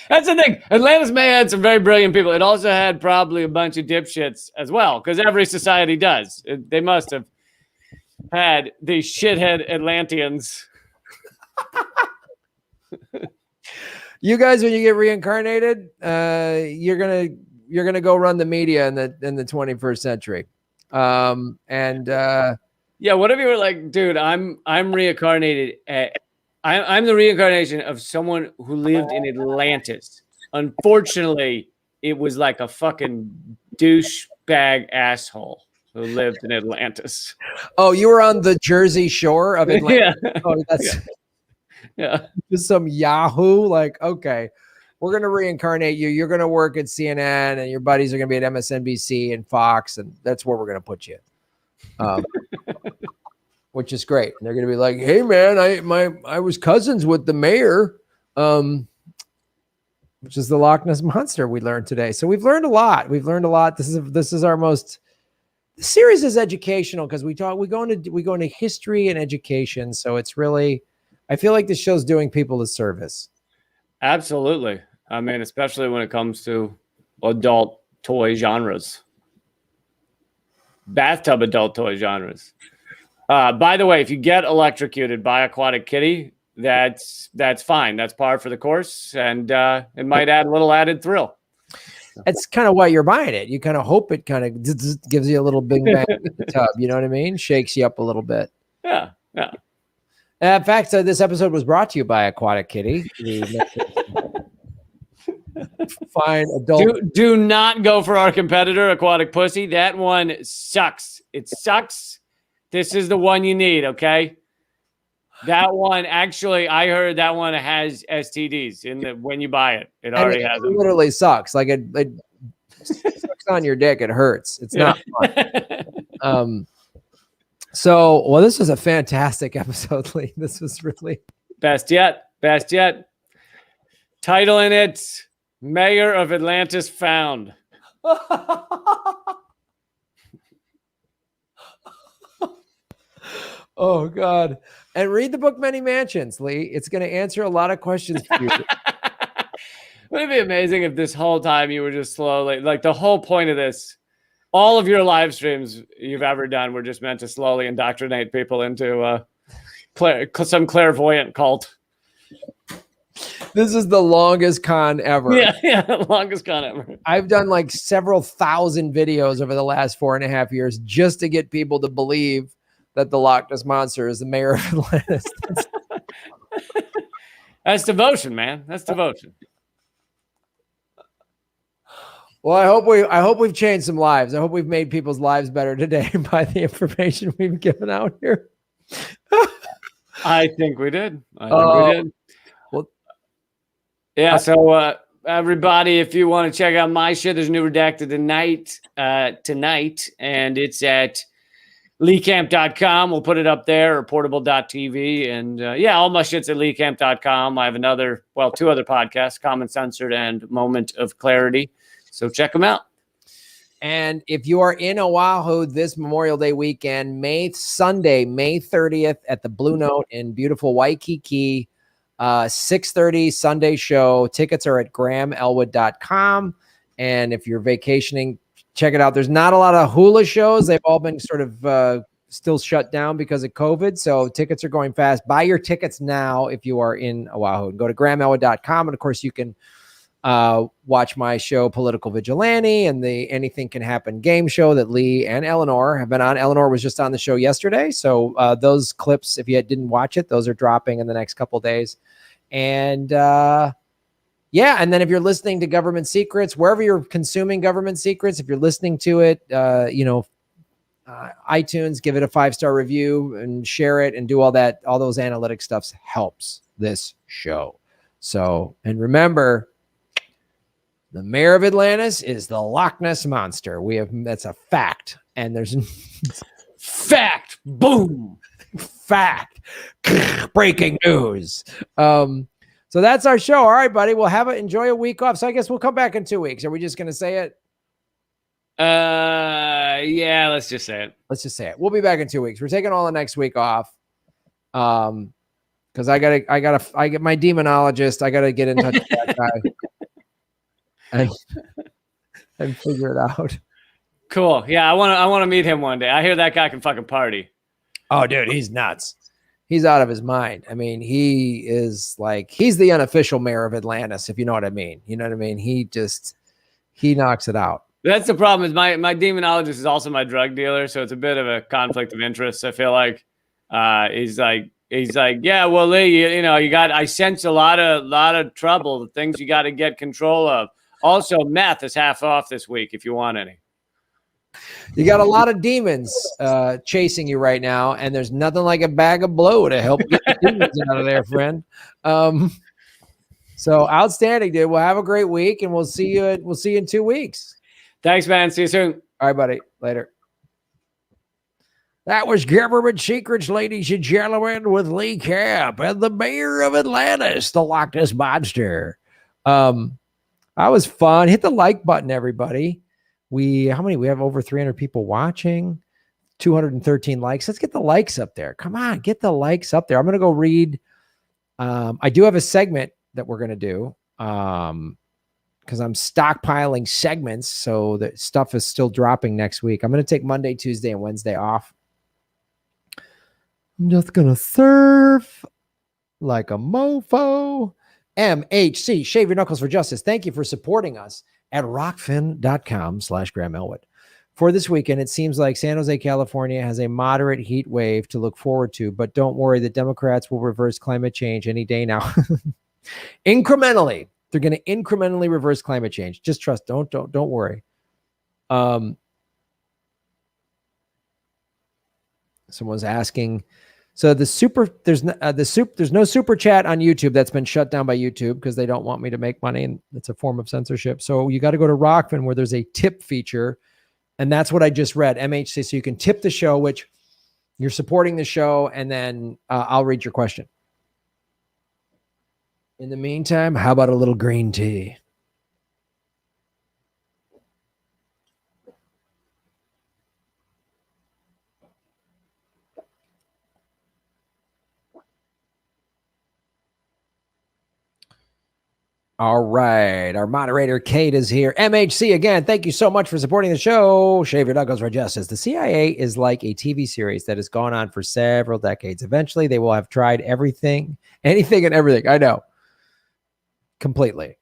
That's the thing. Atlantis may have had some very brilliant people. It also had probably a bunch of dipshits as well, because every society does. They must have had these shithead Atlanteans. You guys, when you get reincarnated, you're gonna go run the media in the 21st century. Yeah, what if you were like, dude, I'm reincarnated I'm the reincarnation of someone who lived in Atlantis. Unfortunately, it was like a fucking douchebag asshole who lived in Atlantis. Oh, you were on the Jersey Shore of Atlantis. Yeah. Oh, that's just some Yahoo. Like, okay, we're gonna reincarnate you. You're gonna work at CNN, and your buddies are gonna be at MSNBC and Fox, and that's where we're gonna put you. Which is great. And they're going to be like, hey man, I was cousins with the mayor, which is the Loch Ness Monster we learned today. So we've learned a lot. This is our most, the series is educational because we go into history and education. So it's really, I feel like this show's doing people a service. Absolutely. I mean, especially when it comes to adult toy genres, bathtub adult toy genres. By the way, if you get electrocuted by Aquatic Kitty, that's fine. That's par for the course, and it might add a little added thrill. That's kind of why you're buying it. You kind of hope it kind of gives you a little big bang in the tub. You know what I mean? Shakes you up a little bit. Yeah. In fact, this episode was brought to you by Aquatic Kitty. Fine adult. Do not go for our competitor, Aquatic Pussy. That one sucks. It sucks. This is the one you need, okay? That one, actually, I heard that one has STDs when you buy it. It already has them. It literally sucks. Like it sucks on your dick. It hurts. It's not fun. So, this was a fantastic episode, Lee. This was really best yet. Title in it, Mayor of Atlantis found. Oh God. And read the book Many Mansions, Lee. It's going to answer a lot of questions for you. Wouldn't it be amazing if this whole time you were just slowly, like the whole point of this, all of your live streams you've ever done were just meant to slowly indoctrinate people into some clairvoyant cult. This is the longest con ever. Yeah, longest con ever. I've done like several thousand videos over the last 4.5 years just to get people to believe that the Loch Ness Monster is the mayor of Atlantis. That's devotion, man. That's devotion. Well, I hope we've changed some lives. I hope we've made people's lives better today by the information we've given out here. I think we did. Well, yeah. So everybody, if you want to check out my shit, there's a new Redacted tonight, and it's at leecamp.com. We'll put it up there, or portable.tv. And all my shit's at leecamp.com. I have two other podcasts, Common Censored and Moment of Clarity. So check them out. And if you are in Oahu this Memorial Day weekend, Sunday, May 30th at the Blue Note in beautiful Waikiki, 6:30 Sunday show. Tickets are at grahamelwood.com. And if you're vacationing, check it out. There's not a lot of hula shows. They've all been sort of still shut down because of COVID. So tickets are going fast. Buy your tickets now if you are in Oahu. Go to grahamelwood.com. And of course, you can watch my show, Political Vigilante, and the Anything Can Happen game show that Lee and Eleanor have been on. Eleanor was just on the show yesterday. So those clips, if you didn't watch it, those are dropping in the next couple of days. And and then if you're listening to Government Secrets, wherever you're consuming Government Secrets, if you're listening to it, iTunes, give it a 5-star review and share it and do all that. All those analytic stuff helps this show. So, and remember, the mayor of Atlantis is the Loch Ness Monster. That's a fact. And there's fact. Boom. Fact. Breaking news. So that's our show. All right, buddy. We'll enjoy a week off. So I guess we'll come back in 2 weeks. Are we just going to say it? Yeah, let's just say it. We'll be back in 2 weeks. We're taking all the next week off. because I get my demonologist. I gotta get in touch with that guy and figure it out. Cool. Yeah, I want to meet him one day. I hear that guy can fucking party. Oh, dude, he's nuts. He's out of his mind. I mean, he is like, he's the unofficial mayor of Atlantis, if you know what I mean. You know what I mean? He knocks it out. That's the problem is my demonologist is also my drug dealer. So it's a bit of a conflict of interest. I feel like he's like, yeah, well, Lee, I sense a lot of trouble, the things you got to get control of. Also, meth is half off this week if you want any. You got a lot of demons chasing you right now, and there's nothing like a bag of blow to help get the demons out of there, friend. So outstanding, dude. We'll have a great week, and we'll see you in 2 weeks. Thanks, man. See you soon. All right, buddy. Later. That was Government Secrets, ladies and gentlemen, with Lee Camp and the mayor of Atlantis, the Loch Ness Monster. That was fun. Hit the like button, everybody. We have over 300 people watching, 213 likes. Let's get the likes up there. Come on, get the likes up there. I'm going to go read. I do have a segment that we're going to do because I'm stockpiling segments. So the stuff is still dropping next week. I'm going to take Monday, Tuesday, and Wednesday off. I'm just going to surf like a mofo. MHC, Shave Your Knuckles for Justice. Thank you for supporting us at rockfin.com/Graham Elwood. For this weekend, it seems like San Jose, California has a moderate heat wave to look forward to, but don't worry, the Democrats will reverse climate change any day now. Incrementally. They're going to incrementally reverse climate change. Just trust. Don't worry. Someone's asking. So there's no super chat on YouTube. That's been shut down by YouTube because they don't want me to make money, and it's a form of censorship. So you got to go to Rockfin where there's a tip feature, and that's what I just read, MHC. So you can tip the show, which you're supporting the show, and then I'll read your question. In the meantime, how about a little green tea? All right. Our moderator, Kate, is here. MHC, again, thank you so much for supporting the show. Shave Your Knuckles for Justice. The CIA is like a TV series that has gone on for several decades. Eventually, they will have tried anything and everything. I know. Completely.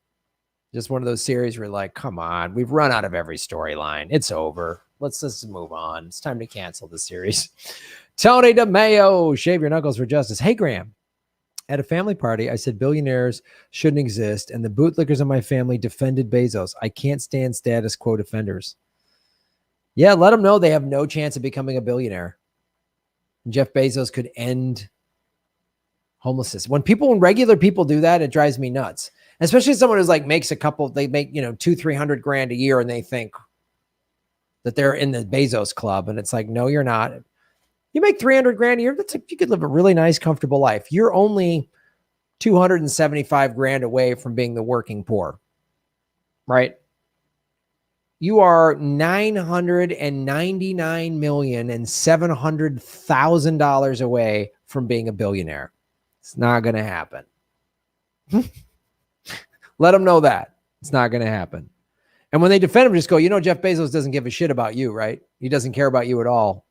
Just one of those series where you're like, come on, we've run out of every storyline. It's over. Let's just move on. It's time to cancel the series. Tony DeMayo, Shave Your Knuckles for Justice. Hey, Graham. At a family party, I said billionaires shouldn't exist, and the bootlickers in my family defended Bezos. I can't stand status quo defenders. Yeah, let them know they have no chance of becoming a billionaire. Jeff Bezos could end homelessness. When regular people do that, it drives me nuts. Especially someone who's like they make, $200,000-300 grand a year, and they think that they're in the Bezos club. And it's like, no, you're not. You make 300 grand a year. You could live a really nice, comfortable life. You're only 275 grand away from being the working poor, right? You are $999,700,000 away from being a billionaire. It's not going to happen. Let them know that it's not going to happen. And when they defend him, just go, Jeff Bezos doesn't give a shit about you, right? He doesn't care about you at all.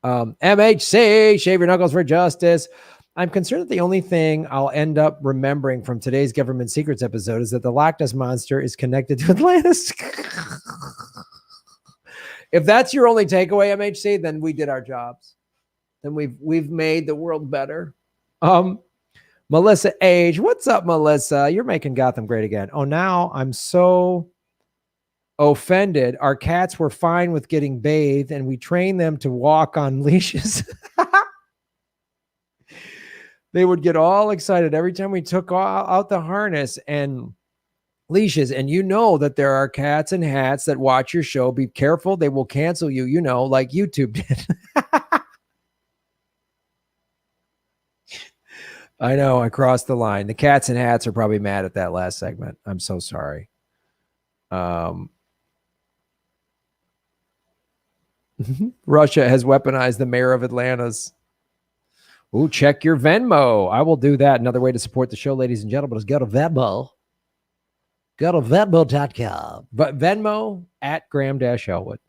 MHC, Shave Your Knuckles for Justice. I'm concerned that the only thing I'll end up remembering from today's Government Secrets episode is that the Loch Ness Monster is connected to Atlantis. If that's your only takeaway, MHC, then we did our jobs. Then we've made the world better. Melissa Age, what's up, Melissa? You're making Gotham great again. Oh, now I'm so offended. Our cats were fine with getting bathed, and we trained them to walk on leashes. They would get all excited every time we took out the harness and leashes. And that there are cats and hats that watch your show. Be careful. They will cancel you, like YouTube did. I know. I crossed the line. The cats and hats are probably mad at that last segment. I'm so sorry. Russia has weaponized the mayor of Atlantis. Ooh, check your Venmo. I will do that. Another way to support the show, ladies and gentlemen, is go to Venmo. Go to Venmo.com. But Venmo at Graham-Elwood.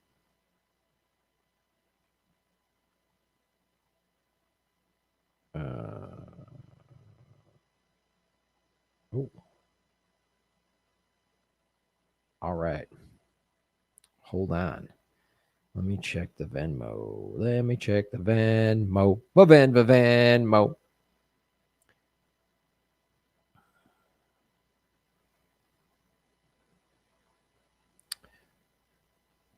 All right. Hold on. Let me check the Venmo. Let me check the Venmo. Venmo.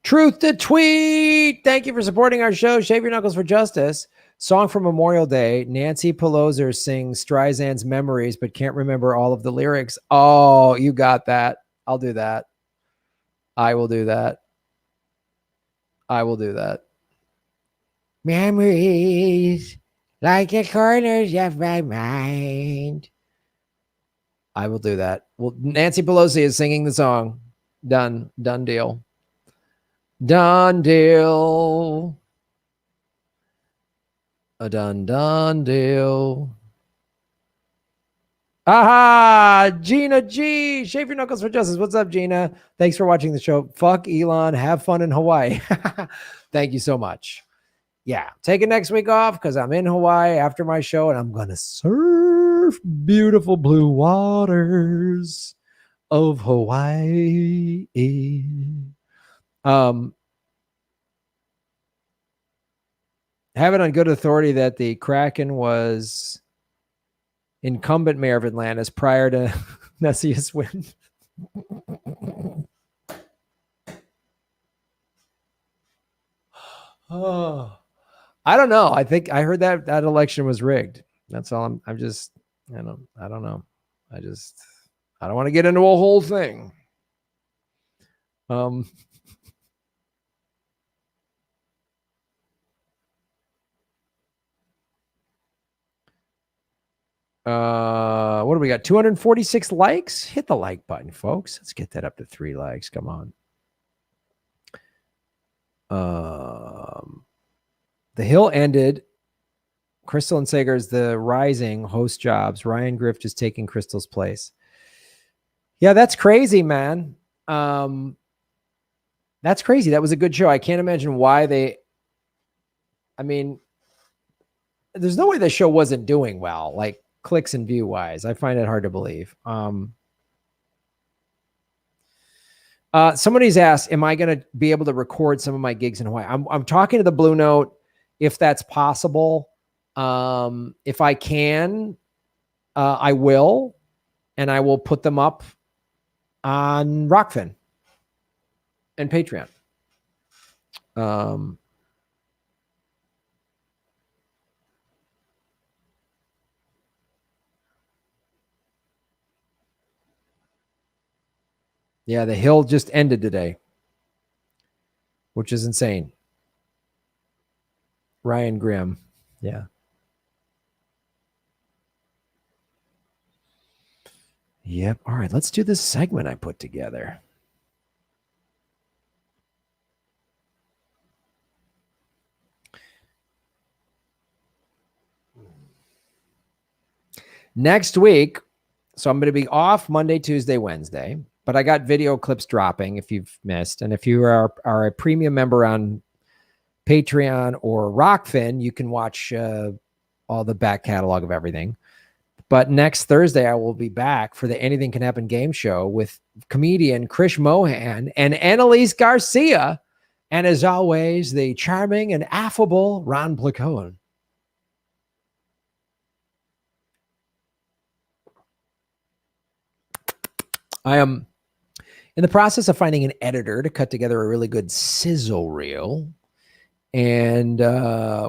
Truth to tweet. Thank you for supporting our show. Shave your knuckles for justice. Song for Memorial Day. Nancy Pelosi sings Streisand's Memories, but can't remember all of the lyrics. Oh, you got that. I'll do that. I will do that. I will do that. Memories like the corners of my mind. I will do that. Well, Nancy Pelosi is singing the song. Done. Done deal. Done deal. A done deal. Aha! Gina G. Shave your knuckles for justice. What's up, Gina? Thanks for watching the show. Fuck Elon. Have fun in Hawaii. Thank you so much. Yeah, taking next week off because I'm in Hawaii after my show and I'm going to surf beautiful blue waters of Hawaii. Have it on good authority that the Kraken was incumbent mayor of Atlantis prior to Nessius win. Oh, I don't know. I think I heard that election was rigged. That's all. I'm just, I don't know. I don't want to get into a whole thing. What do we got? 246 likes. Hit the like button, folks. Let's get that up to 3 likes. Come on. The Hill ended. Crystal and Sager's The Rising host jobs. Ryan Griff is taking Crystal's place. Yeah, that's crazy, man. That's crazy. That was a good show. I can't imagine why they. I mean, there's no way the show wasn't doing well, like clicks and view wise. I find it hard to believe. Somebody's asked, am I going to be able to record some of my gigs in Hawaii? I'm talking to the Blue Note if that's possible. If I can, I will, and I will put them up on Rockfin and Patreon. Yeah, the Hill just ended today, which is insane. Ryan Grimm. Yeah. Yep. All right. Let's do this segment I put together. Next week, so I'm going to be off Monday, Tuesday, Wednesday, but I got video clips dropping if you've missed. And if you are a premium member on Patreon or Rockfin, you can watch all the back catalog of everything. But next Thursday, I will be back for the Anything Can Happen game show with comedian Krish Mohan and Annalise Garcia. And as always, the charming and affable Ron Placone. I am in the process of finding an editor to cut together a really good sizzle reel, and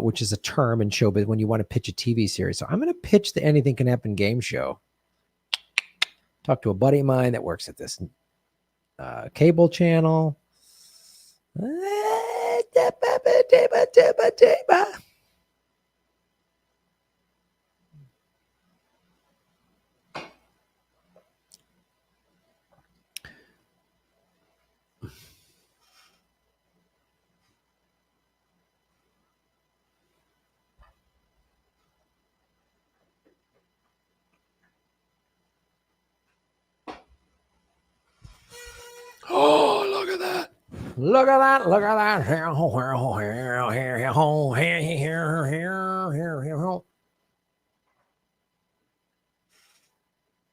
which is a term in showbiz when you want to pitch a TV series. So I'm going to pitch the Anything Can Happen game show. Talk to a buddy of mine that works at this cable channel. Look at that. Look at that.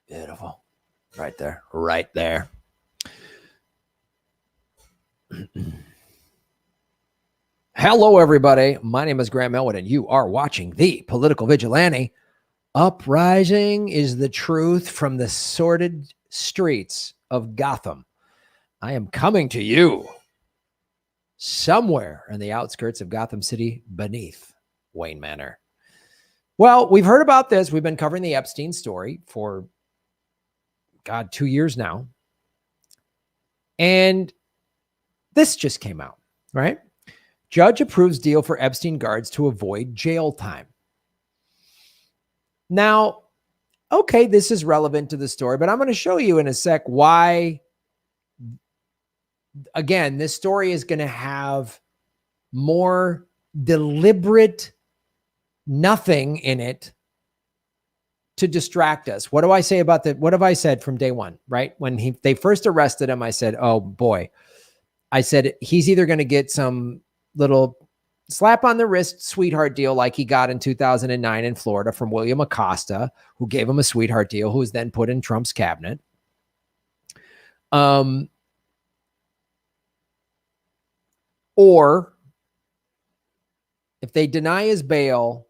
Beautiful. Right there. Right there. Hello, everybody. My name is Graham Elwood, and you are watching the Political Vigilante. Uprising is the truth from the sordid streets of Gotham. I am coming to you somewhere in the outskirts of Gotham City beneath Wayne Manor. Well, we've heard about this. We've been covering the Epstein story for, 2 years now. And this just came out, right? Judge approves deal for Epstein guards to avoid jail time. Now, okay, this is relevant to the story, but I'm going to show you in a sec why. Again, this story is going to have more deliberate nothing in it to distract us. What do I say about that? What have I said from day one, right? When they first arrested him, I said, oh boy, I said, he's either going to get some little slap on the wrist sweetheart deal like he got in 2009 in Florida from William Acosta, who gave him a sweetheart deal, who was then put in Trump's cabinet. Or if they deny his bail,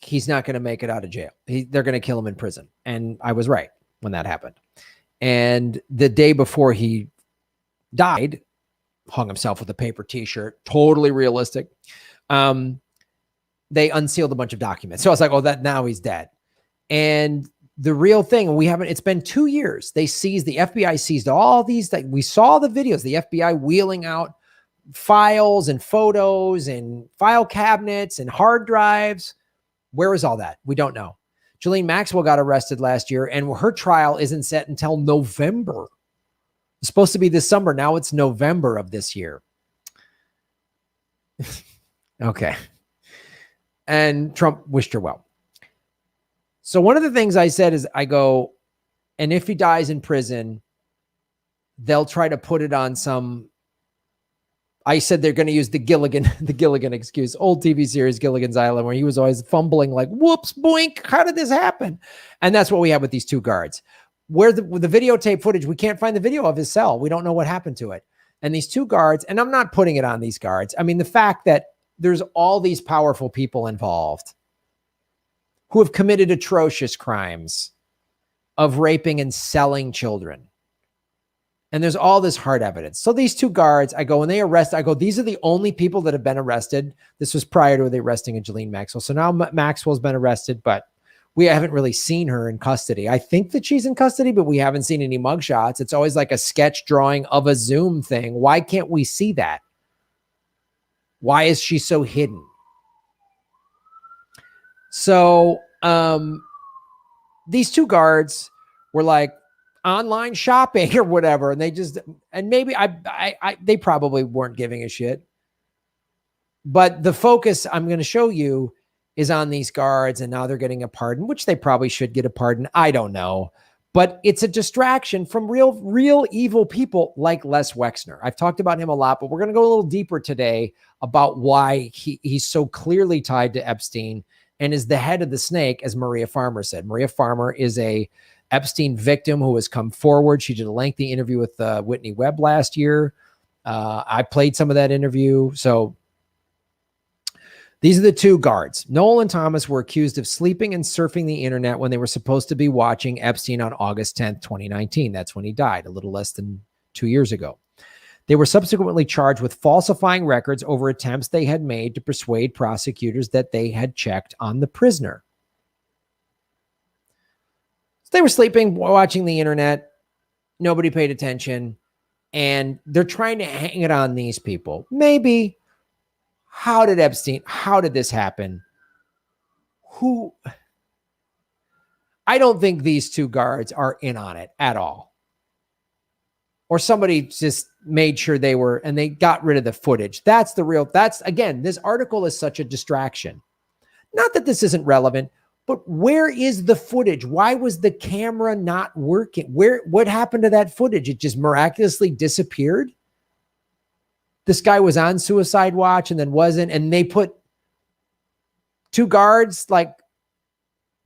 he's not going to make it out of jail. They're going to kill him in prison. And I was right when that happened. And the day before he died, hung himself with a paper t-shirt, totally realistic. They unsealed a bunch of documents. So I was like, oh, that now he's dead. And the real thing, it's been 2 years. The FBI seized all these, we saw the videos, the FBI wheeling out files and photos and file cabinets and hard drives. Where is all that? We don't know. Ghislaine Maxwell got arrested last year, and her trial isn't set until November. It's supposed to be this summer. Now it's November of this year. Okay. And Trump wished her well. So one of the things I said is and if he dies in prison, they'll try to put it on I said they're going to use the Gilligan excuse, old TV series Gilligan's Island, where he was always fumbling like, whoops, boink, how did this happen? And that's what we have with these two guards. With the videotape footage, we can't find the video of his cell. We don't know what happened to it. And these two guards, and I'm not putting it on these guards. I mean, the fact that there's all these powerful people involved who have committed atrocious crimes of raping and selling children. And there's all this hard evidence. So these two guards, when they arrest, these are the only people that have been arrested. This was prior to the arresting of Ghislaine Maxwell. So now Maxwell's been arrested, but we haven't really seen her in custody. I think that she's in custody, but we haven't seen any mugshots. It's always like a sketch drawing of a Zoom thing. Why can't we see that? Why is she so hidden? So these two guards were like online shopping or whatever, and maybe they probably weren't giving a shit. But the focus I'm going to show you is on these guards, and now they're getting a pardon, which they probably should get a pardon. I don't know. But it's a distraction from real evil people like Les Wexner. I've talked about him a lot, but we're going to go a little deeper today about why he's so clearly tied to Epstein and is the head of the snake, as Maria Farmer said. Maria Farmer is a Epstein victim who has come forward. She did a lengthy interview with Whitney Webb last year. I played some of that interview. So these are the two guards. Noel and Thomas were accused of sleeping and surfing the internet when they were supposed to be watching Epstein on August 10th, 2019. That's when he died, a little less than 2 years ago. They were subsequently charged with falsifying records over attempts they had made to persuade prosecutors that they had checked on the prisoner. So they were sleeping, watching the internet. Nobody paid attention. And they're trying to hang it on these people. Maybe. How did this happen? I don't think these two guards are in on it at all. Or somebody just made sure and they got rid of the footage. Again, this article is such a distraction. Not that this isn't relevant, but where is the footage? Why was the camera not working? What happened to that footage? It just miraculously disappeared? this guy was on suicide watch and then wasn't, and they put 2 guards. Like,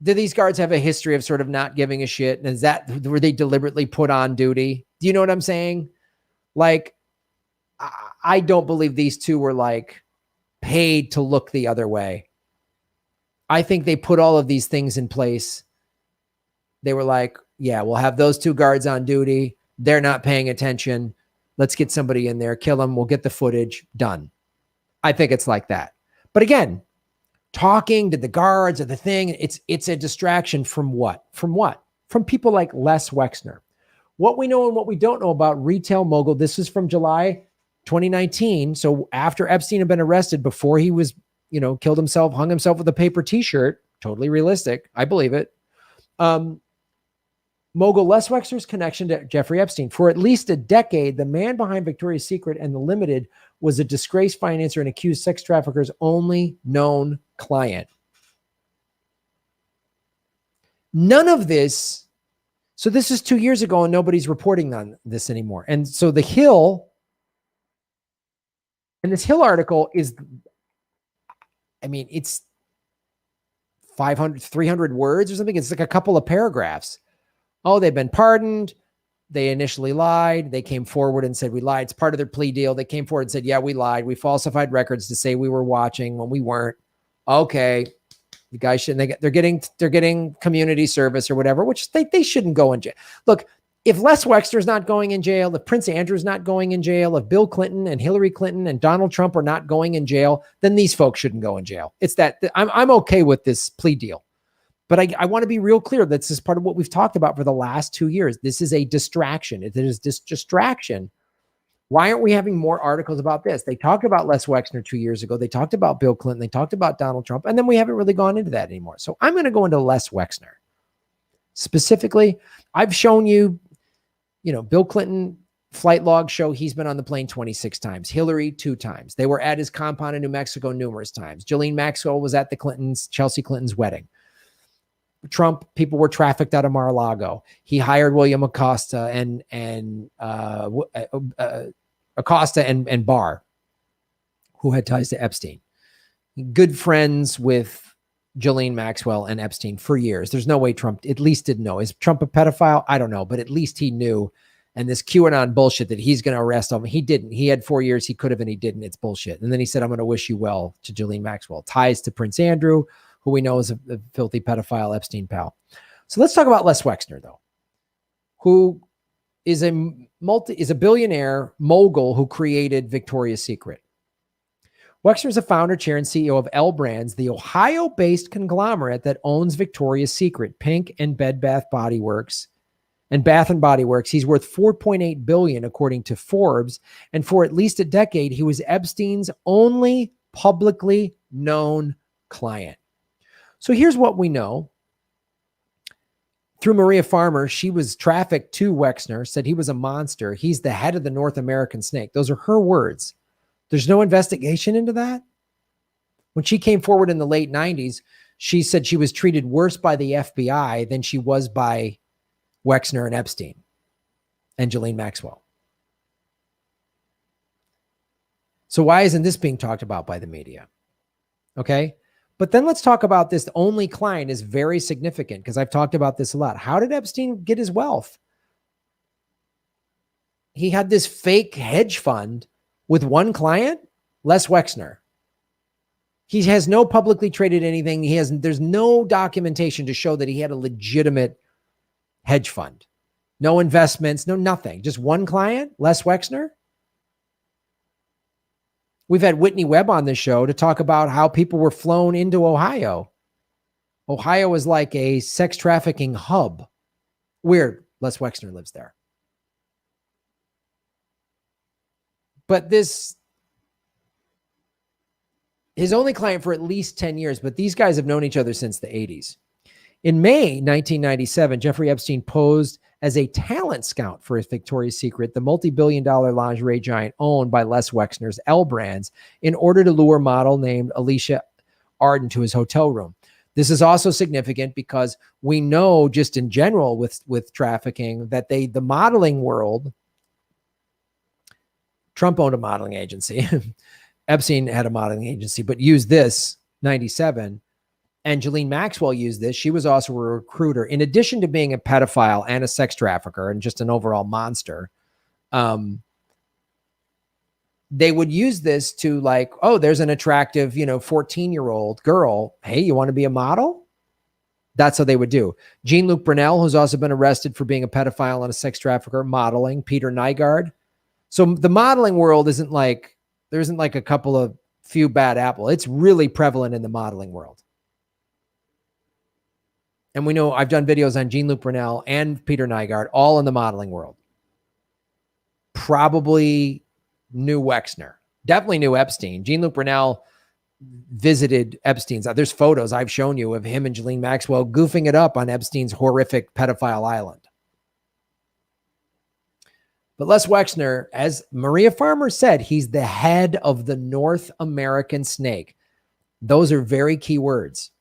do these guards have a history of sort of not giving a shit? And were they deliberately put on duty? Do you know what I'm saying? Like, I don't believe these 2 were like paid to look the other way. I think they put all of these things in place. They were like, yeah, we'll have those 2 guards on duty. They're not paying attention. Let's get somebody in there, kill them. We'll get the footage done. I think it's like that. But again, talking to the guards or the thing, it's a distraction from what? From what? From people like Les Wexner. What we know and what we don't know about retail mogul. This is from July 2019. So after Epstein had been arrested, before he was, killed himself, hung himself with a paper t-shirt, totally realistic. I believe it. Mogul Les Wexner's connection to Jeffrey Epstein. For at least a decade, the man behind Victoria's Secret and The Limited was a disgraced financier and accused sex traffickers' only known client. None of this. So this is 2 years ago and nobody's reporting on this anymore. And so the Hill, and this Hill article is, it's 300 words or something. It's like a couple of paragraphs. Oh, they've been pardoned. They initially lied. They came forward and said, we lied. It's part of their plea deal. They came forward and said, yeah, we lied. We falsified records to say we were watching when we weren't. Okay. The guy shouldn't, they're getting community service or whatever, which they shouldn't go in jail. Look, if Les Wexner's not going in jail, if Prince Andrew's not going in jail, if Bill Clinton and Hillary Clinton and Donald Trump are not going in jail, then these folks shouldn't go in jail. It's that I'm okay with this plea deal. But I want to be real clear that this is part of what we've talked about for the last 2 years. This is a distraction. It is this distraction. Why aren't we having more articles about this? They talked about Les Wexner 2 years ago. They talked about Bill Clinton. They talked about Donald Trump. And then we haven't really gone into that anymore. So I'm going to go into Les Wexner. Specifically, I've shown you, Bill Clinton flight log show he's been on the plane 26 times. Hillary 2 times. They were at his compound in New Mexico numerous times. Ghislaine Maxwell was at Chelsea Clinton's wedding. Trump, people were trafficked out of Mar-a-Lago. He hired William Acosta and Barr, who had ties to Epstein. Good friends with Ghislaine Maxwell and Epstein for years. There's no way Trump at least didn't know. Is Trump a pedophile? I don't know, but at least he knew. And this QAnon bullshit that he's going to arrest him, he didn't. He had 4 years. He could have, and he didn't. It's bullshit. And then he said, I'm going to wish you well to Ghislaine Maxwell. Ties to Prince Andrew, who we know is a filthy pedophile Epstein pal. So let's talk about Les Wexner, though, who is a billionaire mogul who created Victoria's Secret. Wexner is a founder, chair, and CEO of L Brands, the Ohio-based conglomerate that owns Victoria's Secret, Pink, and Bath and Body Works. He's worth $4.8 billion, according to Forbes. And for at least a decade, he was Epstein's only publicly known client. So here's what we know. Through Maria Farmer, she was trafficked to Wexner, said he was a monster. He's the head of the North American snake. Those are her words. There's no investigation into that. When she came forward in the late 90s, she said she was treated worse by the FBI than she was by Wexner and Epstein and Ghislaine Maxwell. So why isn't this being talked about by the media? Okay. But then let's talk about this. The only client is very significant because I've talked about this a lot. How did Epstein get his wealth? He had this fake hedge fund with one client, Les Wexner. He has no publicly traded anything. There's no documentation to show that he had a legitimate hedge fund. No investments, no nothing. Just one client, Les Wexner. We've had Whitney Webb on this show to talk about how people were flown into Ohio. Ohio is like a sex trafficking hub. Weird. Les Wexner lives there. But his only client for at least 10 years, but these guys have known each other since the 80s. In May 1997, Jeffrey Epstein posed as a talent scout for Victoria's Secret, the multi-billion-dollar lingerie giant owned by Les Wexner's L Brands, in order to lure model named Alicia Arden to his hotel room. This is also significant because we know just in general with trafficking that the modeling world Trump owned a modeling agency. Epstein had a modeling agency, but used this 97. And Ghislaine Maxwell used this. She was also a recruiter. In addition to being a pedophile and a sex trafficker and just an overall monster, they would use this to like, oh, there's an attractive, 14-year-old girl. Hey, you want to be a model? That's how they would do. Jean-Luc Brunel, who's also been arrested for being a pedophile and a sex trafficker, modeling. Peter Nygaard. So the modeling world isn't like, there isn't like a couple of few bad apple. It's really prevalent in the modeling world. And we know I've done videos on Jean-Luc Brunel and Peter Nygaard, all in the modeling world. Probably knew Wexner. Definitely knew Epstein. Jean-Luc Brunel visited Epstein's. There's photos I've shown you of him and Ghislaine Maxwell goofing it up on Epstein's horrific pedophile island. But Les Wexner, as Maria Farmer said, he's the head of the North American snake. Those are very key words.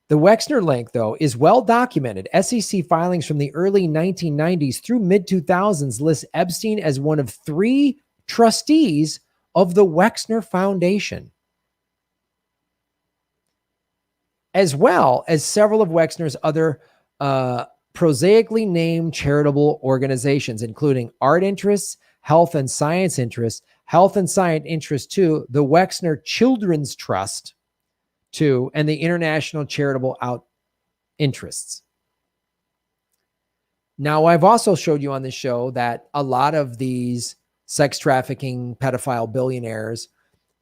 The Wexner link, though, is well documented. SEC filings from the early 1990s through mid-2000s list Epstein as one of 3 trustees of the Wexner Foundation, as well as several of Wexner's other prosaically named charitable organizations, including Art Interests, Health and Science Interests, Health and Science Interests 2, the Wexner Children's Trust 2, and the International Charitable Interests. Now, I've also showed you on this show that a lot of these sex trafficking pedophile billionaires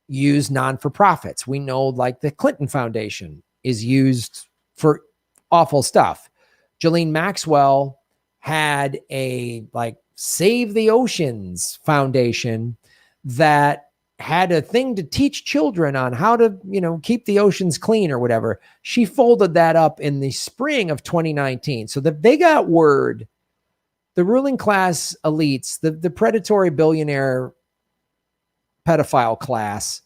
use non-for-profits. We know like the Clinton Foundation is used for awful stuff. Ghislaine Maxwell had a like Save the Oceans Foundation that had a thing to teach children on how to, keep the oceans clean or whatever. She folded that up in the spring of 2019. So that they got word, the ruling class elites, the predatory billionaire pedophile class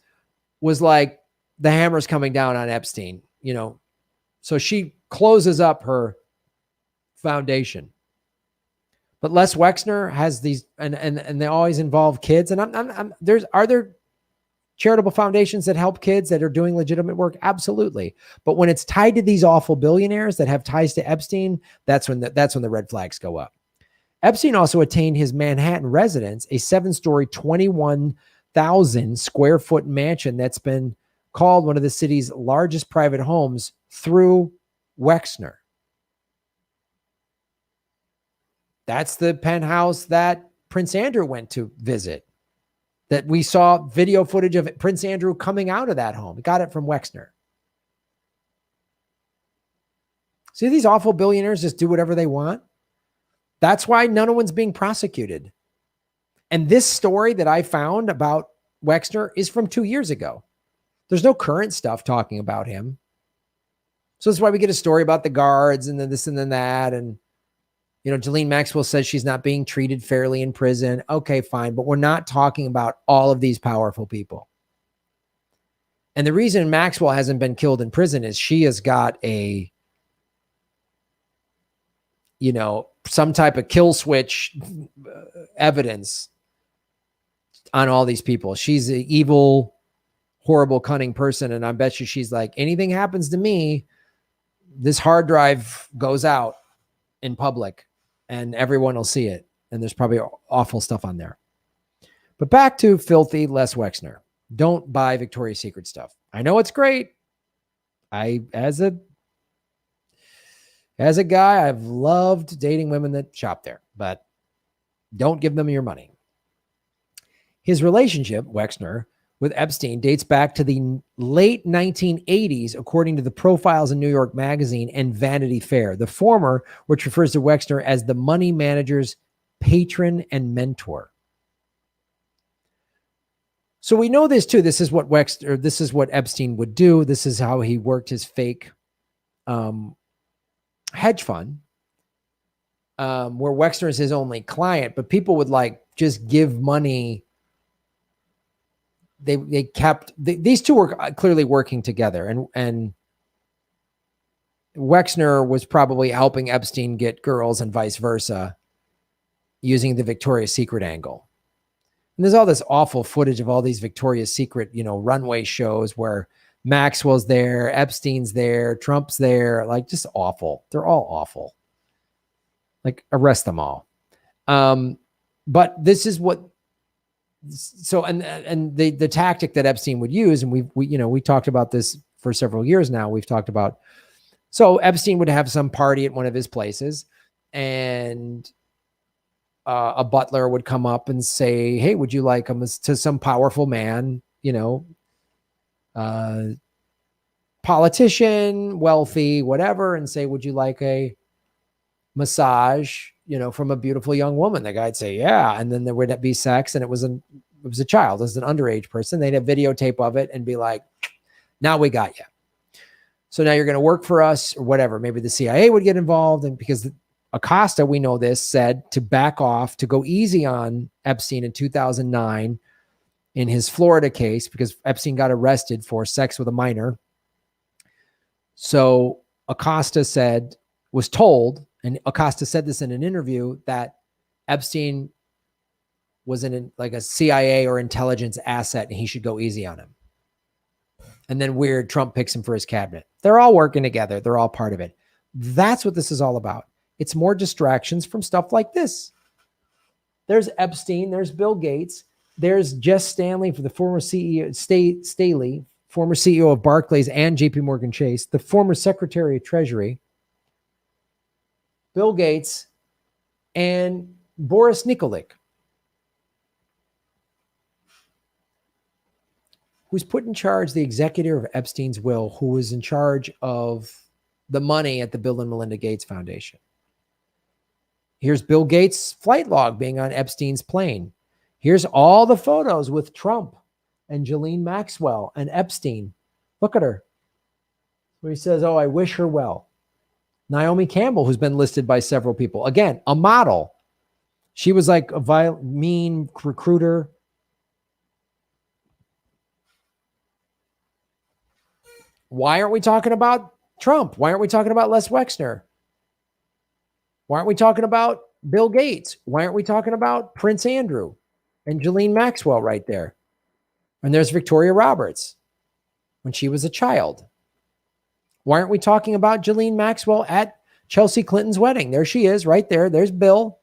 was like, the hammer's coming down on Epstein, So she closes up her foundation. But Les Wexner has these, and they always involve kids. And are there charitable foundations that help kids that are doing legitimate work? Absolutely. But when it's tied to these awful billionaires that have ties to Epstein, that's when the red flags go up. Epstein also attained his Manhattan residence, a 7-story, 21,000 square foot mansion that's been called one of the city's largest private homes, through Wexner. That's the penthouse that Prince Andrew went to visit, that we saw video footage of Prince Andrew coming out of that home. He got it from Wexner. See, these awful billionaires just do whatever they want. That's why no one's being prosecuted. And this story that I found about Wexner is from 2 years ago. There's no current stuff talking about him. So that's why we get a story about the guards and then this and then that. And, Ghislaine Maxwell says she's not being treated fairly in prison. Okay, fine. But we're not talking about all of these powerful people. And the reason Maxwell hasn't been killed in prison is she has got some type of kill switch evidence on all these people. She's an evil, horrible, cunning person. And I bet you she's like, anything happens to me, this hard drive goes out in public and everyone will see it. And there's probably awful stuff on there. But back to filthy Les Wexner. Don't buy Victoria's Secret stuff. I know it's great. As a guy, I've loved dating women that shop there, but don't give them your money. His relationship, Wexner, with Epstein dates back to the late 1980s, according to the profiles in New York Magazine and Vanity Fair. The former, which refers to Wexner as the money manager's patron and mentor. So we know this too. This is what Epstein would do. This is how he worked his fake hedge fund, where Wexner is his only client, but people would just give money. These two were clearly working together, and Wexner was probably helping Epstein get girls and vice versa using the Victoria's Secret angle. And there's all this awful footage of all these Victoria's Secret, runway shows where Maxwell's there, Epstein's there, Trump's there, like just awful. They're all awful. Like arrest them all. But this is what, so, and the tactic that Epstein would use, and we talked about this for several years now. We've talked about, so Epstein would have some party at one of his places, and a butler would come up and say, "Hey, would you like him?" To some powerful man, politician, wealthy, whatever, and say, "Would you like a massage, from a beautiful young woman?" The guy'd say, "Yeah." And then there would be sex, and it was a child, it was an underage person. They'd have videotape of it and be like, "Now we got you. So now you're going to work for us," or whatever. Maybe the CIA would get involved. And because Acosta, we know this, said to back off, to go easy on Epstein in 2009 in his Florida case, because Epstein got arrested for sex with a minor. So Acosta was told, and Acosta said this in an interview, that Epstein was like a CIA or intelligence asset and he should go easy on him. And then weird, Trump picks him for his cabinet. They're all working together. They're all part of it. That's what this is all about. It's more distractions from stuff like this. There's Epstein. There's Bill Gates. There's Jess Stanley, for the former CEO, Staley, former CEO of Barclays and JP Morgan Chase, the former Secretary of Treasury, Bill Gates, and Boris Nikolic, who's put in charge, the executor of Epstein's will, who was in charge of the money at the Bill and Melinda Gates Foundation. Here's Bill Gates' flight log being on Epstein's plane. Here's all the photos with Trump and Ghislaine Maxwell and Epstein. Look at her. Where he says, "Oh, I wish her well." Naomi Campbell, who's been listed by several people. Again, a model. She was like a mean recruiter. Why aren't we talking about Trump? Why aren't we talking about Les Wexner? Why aren't we talking about Bill Gates? Why aren't we talking about Prince Andrew and Ghislaine Maxwell right there? And there's Victoria Roberts when she was a child. Why aren't we talking about Ghislaine Maxwell at Chelsea Clinton's wedding? There she is right there. There's Bill.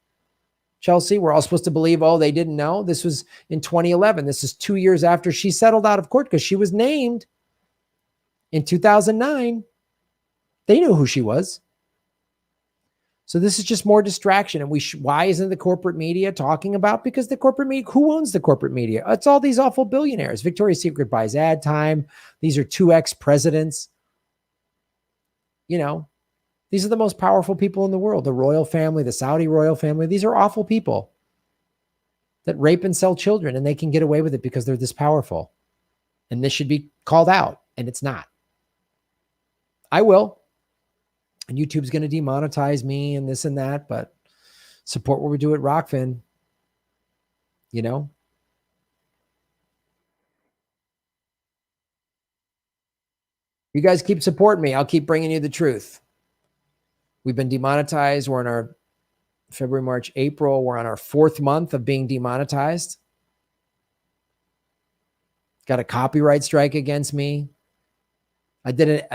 Chelsea, we're all supposed to believe, oh, they didn't know. This was in 2011. This is 2 years after she settled out of court because she was named in 2009. They knew who she was. So this is just more distraction. And why isn't the corporate media talking about? Because the corporate media, who owns the corporate media? It's all these awful billionaires. Victoria's Secret buys ad time. These are 2 ex-presidents. These are the most powerful people in the world. The royal family, the Saudi royal family. These are awful people that rape and sell children, and they can get away with it because they're this powerful. And this should be called out, and it's not. I will. And YouTube's going to demonetize me and this and that, but support what we do at Rockfin. You guys keep supporting me. I'll keep bringing you the truth. We've been demonetized. We're in our February, March, April. We're on our 4th month of being demonetized. Got a copyright strike against me. I did it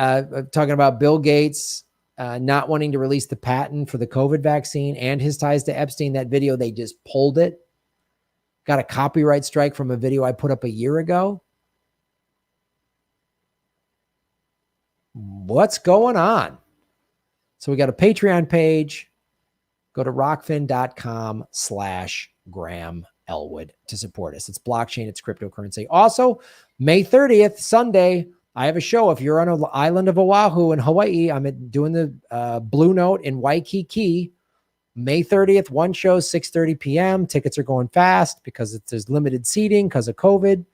talking about Bill Gates not wanting to release the patent for the COVID vaccine and his ties to Epstein. That video, they just pulled it. Got a copyright strike from a video I put up a year ago. What's going on? So we got a Patreon page. Go to rockfin.com/Graham Elwood to support us. It's blockchain, it's cryptocurrency. Also, May 30th, Sunday, I have a show. If you're on the island of Oahu in Hawaii, I'm doing the Blue Note in Waikiki. May 30th, one show, 6:30 p.m. Tickets are going fast because there's limited seating because of COVID.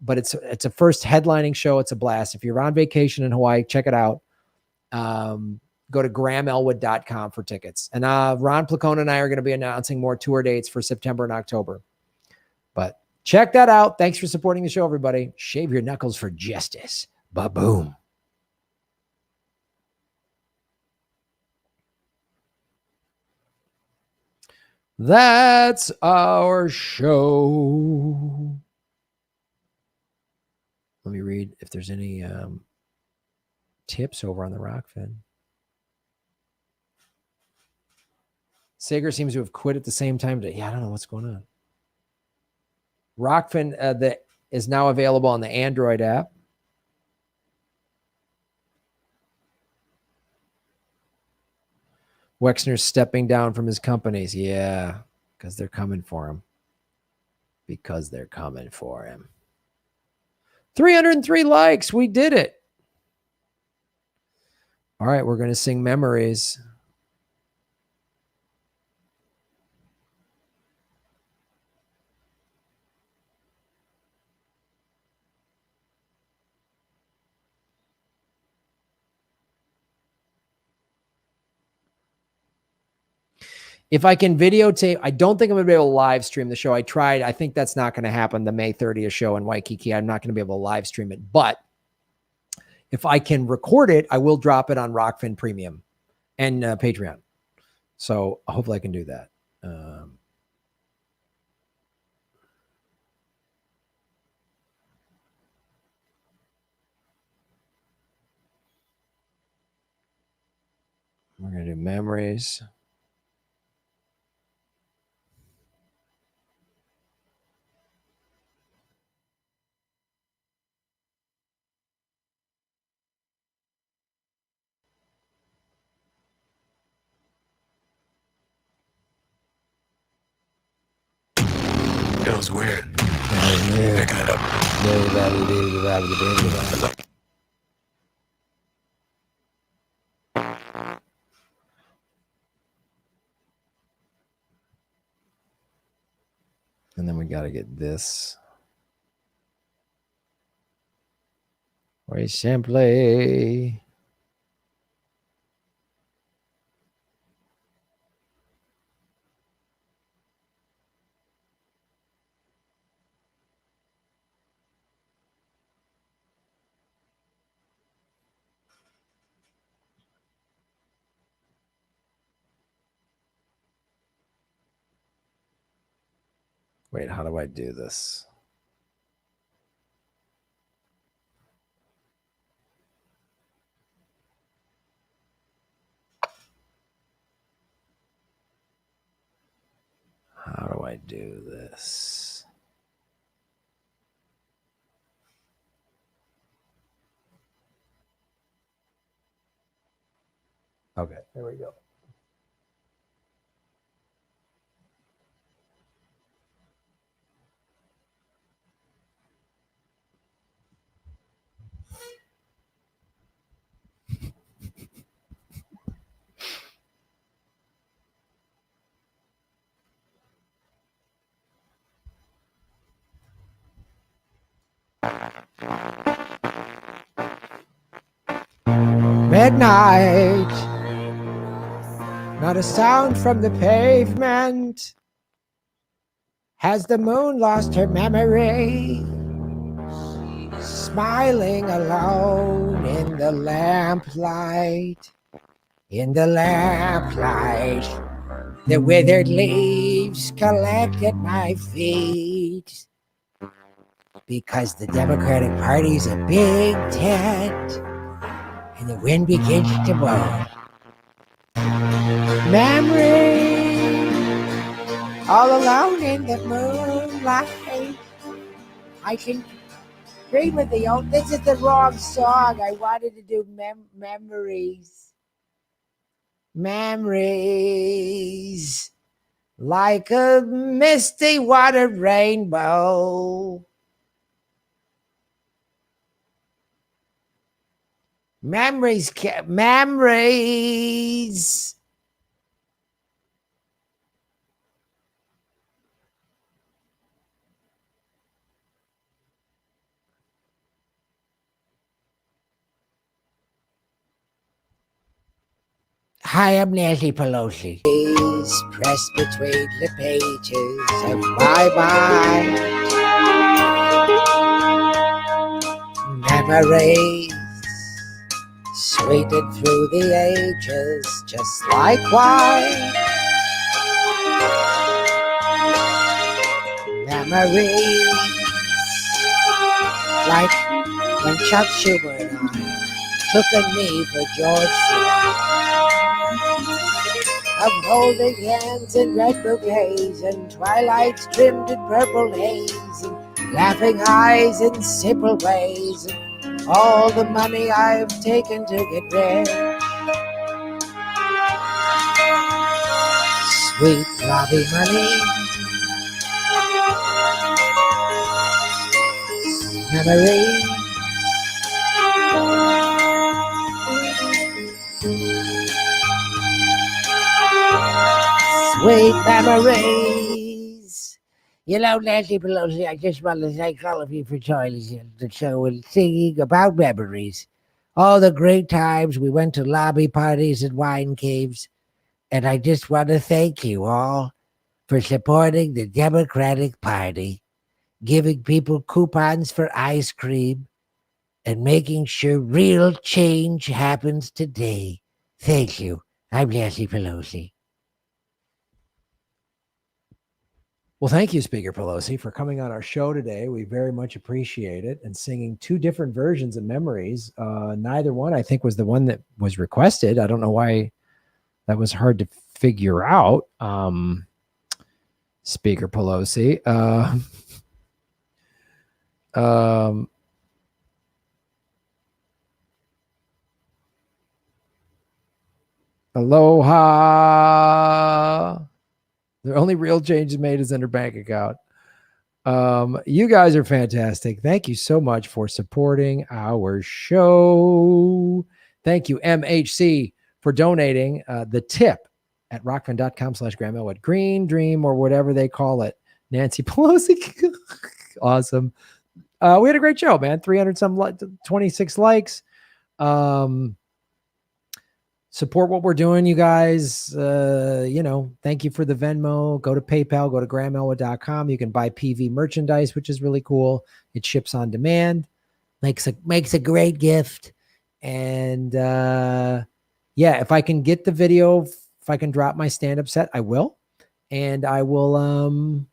But it's a first headlining show. It's a blast. If you're on vacation in Hawaii, check it out. Go to grahamelwood.com for tickets. And Ron Placone and I are going to be announcing more tour dates for September and October. But check that out. Thanks for supporting the show, everybody. Shave your knuckles for justice. Ba-boom. That's our show. if there's any tips over on the Rockfin. Sager seems to have quit at the same time. Yeah, I don't know what's going on. Rockfin that is now available on the Android app. Wexner's stepping down from his companies. Yeah, because they're coming for him. Because they're coming for him. 303 likes. We did it. All right, we're going to sing Memories. If I can videotape, I don't think I'm going to be able to live stream the show. I tried. I think that's not going to happen. The May 30th show in Waikiki. I'm not going to be able to live stream it. But if I can record it, I will drop it on Rockfin Premium and Patreon. So hopefully I can do that. We're going to do Memories. It was weird. Picking it up. And then we got to get this. We simply... Wait, how do I do this? How do I do this? Okay, there we go. Midnight, not a sound from the pavement. Has the moon lost her memory? Smiling alone in the lamplight. In the lamplight, the withered leaves collect at my feet. Because the Democratic Party's a big tent. And the wind begins to blow. Memory, all alone in the moonlight. I can dream of the old. This is the wrong song. I wanted to do memories. Memories, like a misty water rainbow. Memories. Hi, I'm Nancy Pelosi. Pressed between the pages of my mind. Memories. Sweetened through the ages, just like wine. Memories like when Chuck Schumer and I took a knee for George Floyd. Of holding hands in red bouquets and twilights trimmed in purple haze and laughing eyes in simple ways and all the money I've taken to get rid. Sweet lobby money, memories. Sweet memories. You know, Nancy Pelosi, I just want to thank all of you for joining the show and singing about memories. All the great times we went to lobby parties and wine caves. And I just want to thank you all for supporting the Democratic Party, giving people coupons for ice cream, and making sure real change happens today. Thank you. I'm Nancy Pelosi. Well, thank you, Speaker Pelosi, for coming on our show today. We very much appreciate it, and singing two different versions of Memories. Neither one, I think, was the one that was requested. I don't know why that was hard to figure out. Speaker Pelosi. Aloha. The only real change made is in her bank account. You guys are fantastic. Thank you so much for supporting our show. Thank you, MHC, for donating the tip at rockfin.com/Graham Elwood. Green Dream, or whatever they call it. Nancy Pelosi. Awesome. We had a great show, man. 26 likes. Support what we're doing, you guys. Thank you for the Venmo. Go to PayPal, go to GrahamElwood.com. You can buy PV merchandise, which is really cool. It ships on demand. Makes a great gift. And if I can get the video, if I can drop my stand-up set, I will. And I will and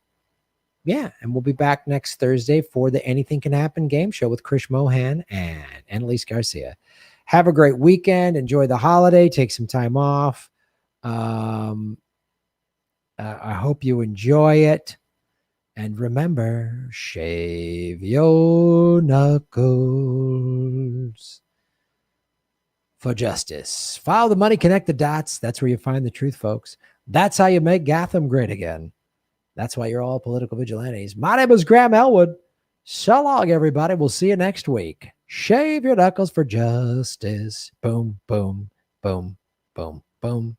we'll be back next Thursday for the Anything Can Happen game show with Krish Mohan and Annalise Garcia. Have a great weekend. Enjoy the holiday. Take some time off. I hope you enjoy it. And remember, shave your knuckles for justice. Follow the money, connect the dots. That's where you find the truth, folks. That's how you make Gotham great again. That's why you're all political vigilantes. My name is Graham Elwood. So long, everybody. We'll see you next week. Shave your knuckles for justice. Boom, boom, boom, boom, boom.